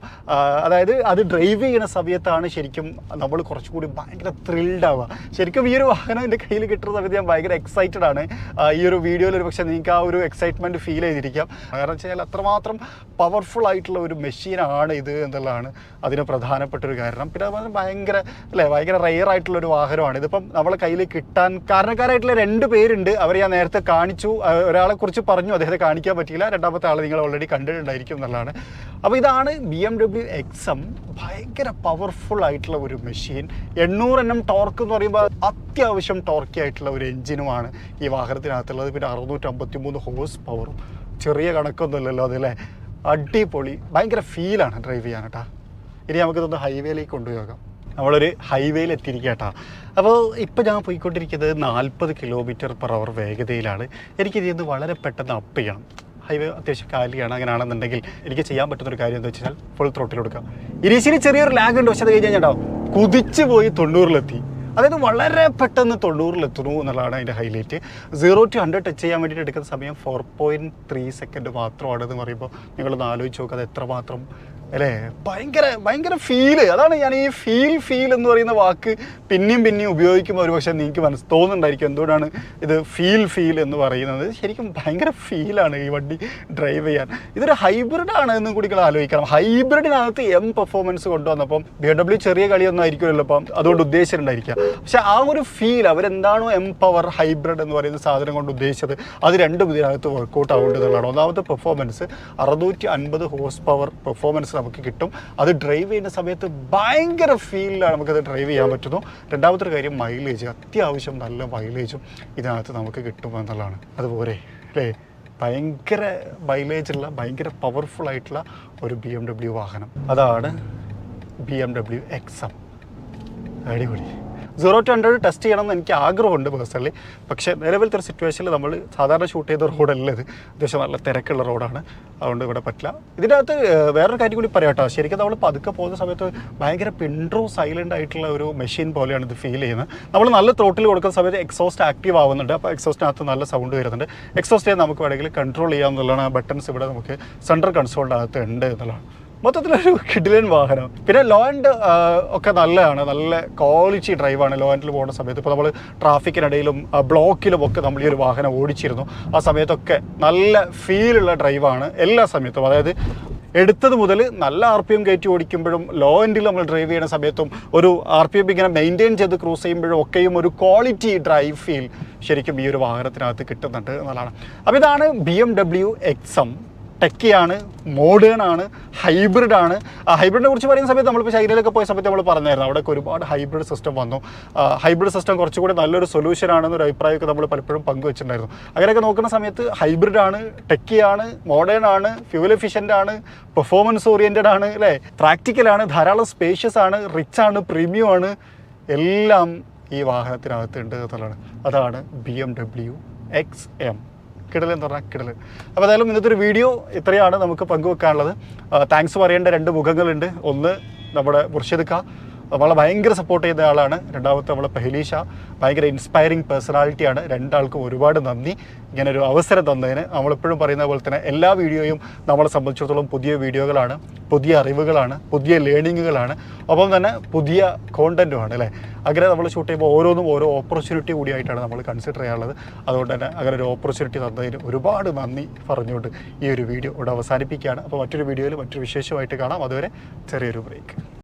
A: അതായത് അത് ഡ്രൈവ് ചെയ്യുന്ന സമയത്താണ് ശരിക്കും നമ്മൾ കുറച്ചുകൂടി ഭയങ്കര ത്രിൽഡ് ആവുക. ശരിക്കും ഈ ഒരു വാഹനം എൻ്റെ കയ്യിൽ കിട്ടുന്ന സമയത്ത് ഞാൻ ഭയങ്കര എക്സൈറ്റഡ് ആണ്. ഈ ഒരു വീഡിയോയിൽ ഒരു പക്ഷേ നിങ്ങൾക്ക് ആ ഒരു എക്സൈറ്റ്മെൻറ്റ് ഫീൽ ചെയ്തിരിക്കാം. കാരണം വെച്ച് കഴിഞ്ഞാൽ അത്രമാത്രം പവർഫുൾ ആയിട്ടുള്ള ഒരു മെഷീനാണ് ഇത് എന്നുള്ളതാണ് അതിന് പ്രധാനപ്പെട്ട ഒരു കാരണം. പിന്നെ അതുപോലെ ഭയങ്കര റെയർ ആയിട്ടുള്ളൊരു വാഹനമാണ്. ഇതിപ്പം നമ്മളെ കയ്യിൽ കിട്ടാൻ കാരണക്കാരായിട്ടുള്ള 2 പേരുണ്ട്. അവരെ ഞാൻ നേരത്തെ കാണിച്ചു. ഒരാളെ കുറിച്ച് പറഞ്ഞു, അദ്ദേഹത്തെ കാണിക്കാൻ പറ്റിയില്ല. രണ്ടാമത്തെ ആൾ നിങ്ങൾ ഓൾറെഡി കണ്ടിട്ടുണ്ടായിരിക്കും എന്നുള്ളതാണ്. അപ്പോൾ ഇതാണ് BMW XM. ഭയങ്കര പവർഫുൾ ആയിട്ടുള്ള ഒരു മെഷീൻ. 800 Nm ടോർക്ക് എന്ന് പറയുമ്പോൾ അത്യാവശ്യം ടോർക്കി ആയിട്ടുള്ള ഒരു എഞ്ചിനുമാണ് ഈ വാഹനത്തിനകത്തുള്ളത്. പിന്നെ 653 ഹോഴ്സ് പവറും. ചെറിയ കണക്കൊന്നുമില്ലല്ലോ അതല്ലേ. അടിപൊളി, ഭയങ്കര ഫീലാണ് ഡ്രൈവ് ചെയ്യാൻ കേട്ടോ. ഇനി നമുക്കിതൊന്ന് ഹൈവേയിലേക്ക് കൊണ്ടുപോകാം. നമ്മളൊരു ഹൈവേയിൽ എത്തിയിരിക്കട്ടാ. അപ്പോൾ ഇപ്പോൾ ഞാൻ പോയിക്കൊണ്ടിരിക്കുന്നത് 40 km/h വേഗതയിലാണ്. എനിക്കിതിൽ നിന്ന് വളരെ പെട്ടെന്ന് അപ്പ് ചെയ്യണം. ഹൈവേ അത്യാവശ്യം കാലിയാണ്. അങ്ങനെയാണെന്നുണ്ടെങ്കിൽ എനിക്ക് ചെയ്യാൻ പറ്റുന്നൊരു കാര്യം എന്താ വെച്ചാൽ ഫുൾ ത്രോട്ടിൽ കൊടുക്കാം. ഇനീഷ്യലി ചെറിയൊരു ലാഗ് ഉണ്ട്. പക്ഷേ അത് കഴിഞ്ഞ് കഴിഞ്ഞാൽ കുതിച്ച് പോയി 90-ലെത്തി. അതായത് വളരെ പെട്ടെന്ന് 90-ലെത്തുന്നു എന്നുള്ളതാണ് അതിൻ്റെ ഹൈലൈറ്റ്. 0 to 100 ടച്ച് ചെയ്യാൻ വേണ്ടിയിട്ട് എടുക്കുന്ന സമയം 4.3 സെക്കൻഡ് മാത്രമാണെന്ന് പറയുമ്പോൾ നിങ്ങളൊന്ന് ആലോചിച്ച് നോക്കുക. അത് എത്രമാത്രം അല്ലേ. ഭയങ്കര ഫീല്. അതാണ് ഞാൻ ഈ ഫീൽ എന്ന് പറയുന്ന വാക്ക് പിന്നെയും ഉപയോഗിക്കുമ്പോൾ ഒരു പക്ഷേ നിങ്ങൾക്ക് തോന്നുന്നുണ്ടായിരിക്കും എന്തുകൊണ്ടാണ് ഇത് ഫീൽ എന്ന് പറയുന്നത്. ശരിക്കും ഭയങ്കര ഫീലാണ് ഈ വണ്ടി ഡ്രൈവ് ചെയ്യാൻ. ഇതൊരു ഹൈബ്രിഡാണ് എന്നും കൂടി നിങ്ങൾ ആലോചിക്കണം. ഹൈബ്രിഡിനകത്ത് പെർഫോമൻസ് കൊണ്ടുവന്നപ്പം BMW ചെറിയ കളിയൊന്നും ആയിരിക്കുമല്ലോ അപ്പം അതുകൊണ്ട് ഉദ്ദേശിച്ചിട്ടുണ്ടായിരിക്കുക. പക്ഷേ ആ ഒരു ഫീൽ അവരെന്താണോ പവർ ഹൈബ്രിഡ് എന്ന് പറയുന്ന സാധനം കൊണ്ട് ഉദ്ദേശിച്ചത് അത് രണ്ടും ഇതിനകത്ത് വർക്കൗട്ട് ആവേണ്ടതുള്ളതാണ്. ഒന്നാമത്തെ പെർഫോമൻസ് 650 ഹോഴ്സ് പവർ പെർഫോമൻസ് നമുക്ക് കിട്ടും. അത് ഡ്രൈവ് ചെയ്യുന്ന സമയത്ത് ഭയങ്കര ഫീലിലാണ് നമുക്കത് ഡ്രൈവ് ചെയ്യാൻ പറ്റുന്നു. രണ്ടാമത്തെ കാര്യം മൈലേജ്. അത്യാവശ്യം നല്ല മൈലേജും ഇതിനകത്ത് നമുക്ക് കിട്ടുമെന്നുള്ളതാണ്. അതുപോലെ അല്ലേ, ഭയങ്കര മൈലേജുള്ള ഭയങ്കര പവർഫുൾ ആയിട്ടുള്ള ഒരു BMW വാഹനം. അതാണ് BMW XM. അടിപൊളി. 0 to 100 ടെസ്റ്റ് ചെയ്യണമെന്ന് എനിക്ക് ആഗ്രഹമുണ്ട് പേഴ്സണലി. പക്ഷേ നിലവിലത്തെ ഒരു സിറ്റുവേഷനിൽ നമ്മൾ സാധാരണ ഷൂട്ട് ചെയ്ത റോഡല്ല ഇത്. അത്യാവശ്യം നല്ല തിരക്കുള്ള റോഡാണ്. അതുകൊണ്ട് ഇവിടെ പറ്റില്ല. ഇതിനകത്ത് വേറൊരു കാര്യം കൂടി പറയാം കേട്ടോ. ശരിക്കും നമ്മൾ പതുക്കെ പോകുന്ന സമയത്ത് ഭയങ്കര പിൻട്രോ സൈലൻ്റ് ആയിട്ടുള്ള ഒരു മെഷീൻ പോലെയാണ് ഇത് ഫീൽ ചെയ്യുന്നത്. നമ്മൾ നല്ല ത്രോട്ടിൽ കൊടുക്കുന്ന സമയത്ത് എക്സോസ്റ്റ് ആക്റ്റീവ് ആവുന്നുണ്ട്. അപ്പോൾ എക്സോസ്റ്റിനകത്ത് നല്ല സൗണ്ട് വരുന്നുണ്ട്. എക്സോസ്റ്റ് നമുക്ക് വേണമെങ്കിൽ കൺട്രോൾ ചെയ്യാമെന്നുള്ളതാണ്. ആ ബട്ടൺസ് ഇവിടെ നമുക്ക് സെൻട്രൽ കൺസോളിൻ്റെ അകത്ത് ഉണ്ട് എന്നുള്ളതാണ്. മൊത്തത്തിലൊരു കിഡിലൻ വാഹനം. പിന്നെ ലോ ആൻഡ് ഒക്കെ നല്ലതാണ്. നല്ല ക്വാളിറ്റി ഡ്രൈവാണ് ലോ ആൻഡിൽ പോകുന്ന സമയത്ത്. ഇപ്പോൾ നമ്മൾ ട്രാഫിക്കിനിടയിലും ബ്ലോക്കിലും ഒക്കെ നമ്മൾ ഈ ഒരു വാഹനം ഓടിച്ചിരുന്നു. ആ സമയത്തൊക്കെ നല്ല ഫീലുള്ള ഡ്രൈവാണ് എല്ലാ സമയത്തും. അതായത് എടുത്തത് മുതൽ നല്ല RPM കയറ്റി ഓടിക്കുമ്പോഴും ലോ എൻഡിൽ നമ്മൾ ഡ്രൈവ് ചെയ്യുന്ന സമയത്തും ഒരു RPM ഇങ്ങനെ മെയിൻറ്റെയിൻ ചെയ്ത് ക്രൂസ് ചെയ്യുമ്പോഴും ഒക്കെയും ഒരു ക്വാളിറ്റി ഡ്രൈവ് ഫീൽ ശരിക്കും ഈ ഒരു വാഹനത്തിനകത്ത് കിട്ടുന്നുണ്ട് എന്നുള്ളതാണ്. അപ്പോൾ ഇതാണ് BMW XM. ടെക്കിയാണ്, മോഡേൺ ആണ്, ഹൈബ്രിഡാണ്. ഹൈബ്രിഡിനെ കുറിച്ച് പറയുന്ന സമയത്ത് നമ്മളിപ്പോൾ ചൈനയിലൊക്കെ പോയ സമയത്ത് നമ്മൾ പറഞ്ഞായിരുന്നു അവിടെയൊക്കെ ഒരുപാട് ഹൈബ്രിഡ് സിസ്റ്റം വന്നു. ഹൈബ്രിഡ് സിസ്റ്റം കുറച്ചുകൂടി നല്ലൊരു സൊല്യൂഷൻ ആണെന്നൊരു അഭിപ്രായമൊക്കെ നമ്മൾ പലപ്പോഴും പങ്കുവെച്ചിട്ടുണ്ടായിരുന്നു. അങ്ങനെയൊക്കെ നോക്കുന്ന സമയത്ത് ഹൈബ്രിഡാണ്, ടെക്കിയാണ്, മോഡേൺ ആണ്, ഫ്യൂവൽ എഫിഷ്യൻ്റ് ആണ്, പെർഫോമൻസ് ഓറിയൻറ്റഡ് ആണ്, അല്ലേ, പ്രാക്ടിക്കലാണ്, ധാരാളം സ്പേഷ്യസ് ആണ്, റിച്ച് ആണ്, പ്രീമിയം ആണ്, എല്ലാം ഈ വാഹനത്തിനകത്ത് ഉണ്ട് എന്നുള്ളതാണ്. അതാണ് BMW XM. കിടലെന്ന് പറഞ്ഞാൽ കിടൽ. അപ്പോൾ ഏതായാലും ഇന്നത്തെ ഒരു വീഡിയോ ഇത്രയാണ് നമുക്ക് പങ്കുവെക്കാനുള്ളത്. താങ്ക്സ് പറയേണ്ട 2 മുഖങ്ങളുണ്ട്. ഒന്ന് നമ്മുടെ മുർഷിദ് ഖാ, നമ്മളെ ഭയങ്കര സപ്പോർട്ട് ചെയ്ത ആളാണ്. രണ്ടാമത്തെ നമ്മളെ പെഹലീഷ, ഭയങ്കര ഇൻസ്പയറിങ് പേഴ്സണാലിറ്റിയാണ്. രണ്ടാൾക്കും ഒരുപാട് നന്ദി ഇങ്ങനെ ഒരു അവസരം തന്നതിന്. നമ്മളെപ്പോഴും പറയുന്ന പോലെ തന്നെ എല്ലാ വീഡിയോയും നമ്മളെ സംബന്ധിച്ചിടത്തോളം പുതിയ വീഡിയോകളാണ്, പുതിയ അറിവുകളാണ്, പുതിയ ലേണിങ്ങുകളാണ്, ഒപ്പം തന്നെ പുതിയ കോണ്ടൻറ്റുമാണ് അല്ലേ. അങ്ങനെ നമ്മൾ ഷൂട്ട് ചെയ്യുമ്പോൾ ഓരോന്നും ഓരോ ഓപ്പർച്യൂണിറ്റി കൂടിയായിട്ടാണ് നമ്മൾ കൺസിഡർ ചെയ്യാനുള്ളത്. അതുകൊണ്ട് തന്നെ അങ്ങനെ ഒരു ഓപ്പർച്യൂണിറ്റി തന്നതിന് ഒരുപാട് നന്ദി പറഞ്ഞുകൊണ്ട് ഈ ഒരു വീഡിയോ ഇവിടെ അവസാനിപ്പിക്കുകയാണ്. അപ്പോൾ മറ്റൊരു വീഡിയോയിൽ മറ്റൊരു വിശേഷമായിട്ട് കാണാം. അതുവരെ ചെറിയൊരു ബ്രേക്ക്.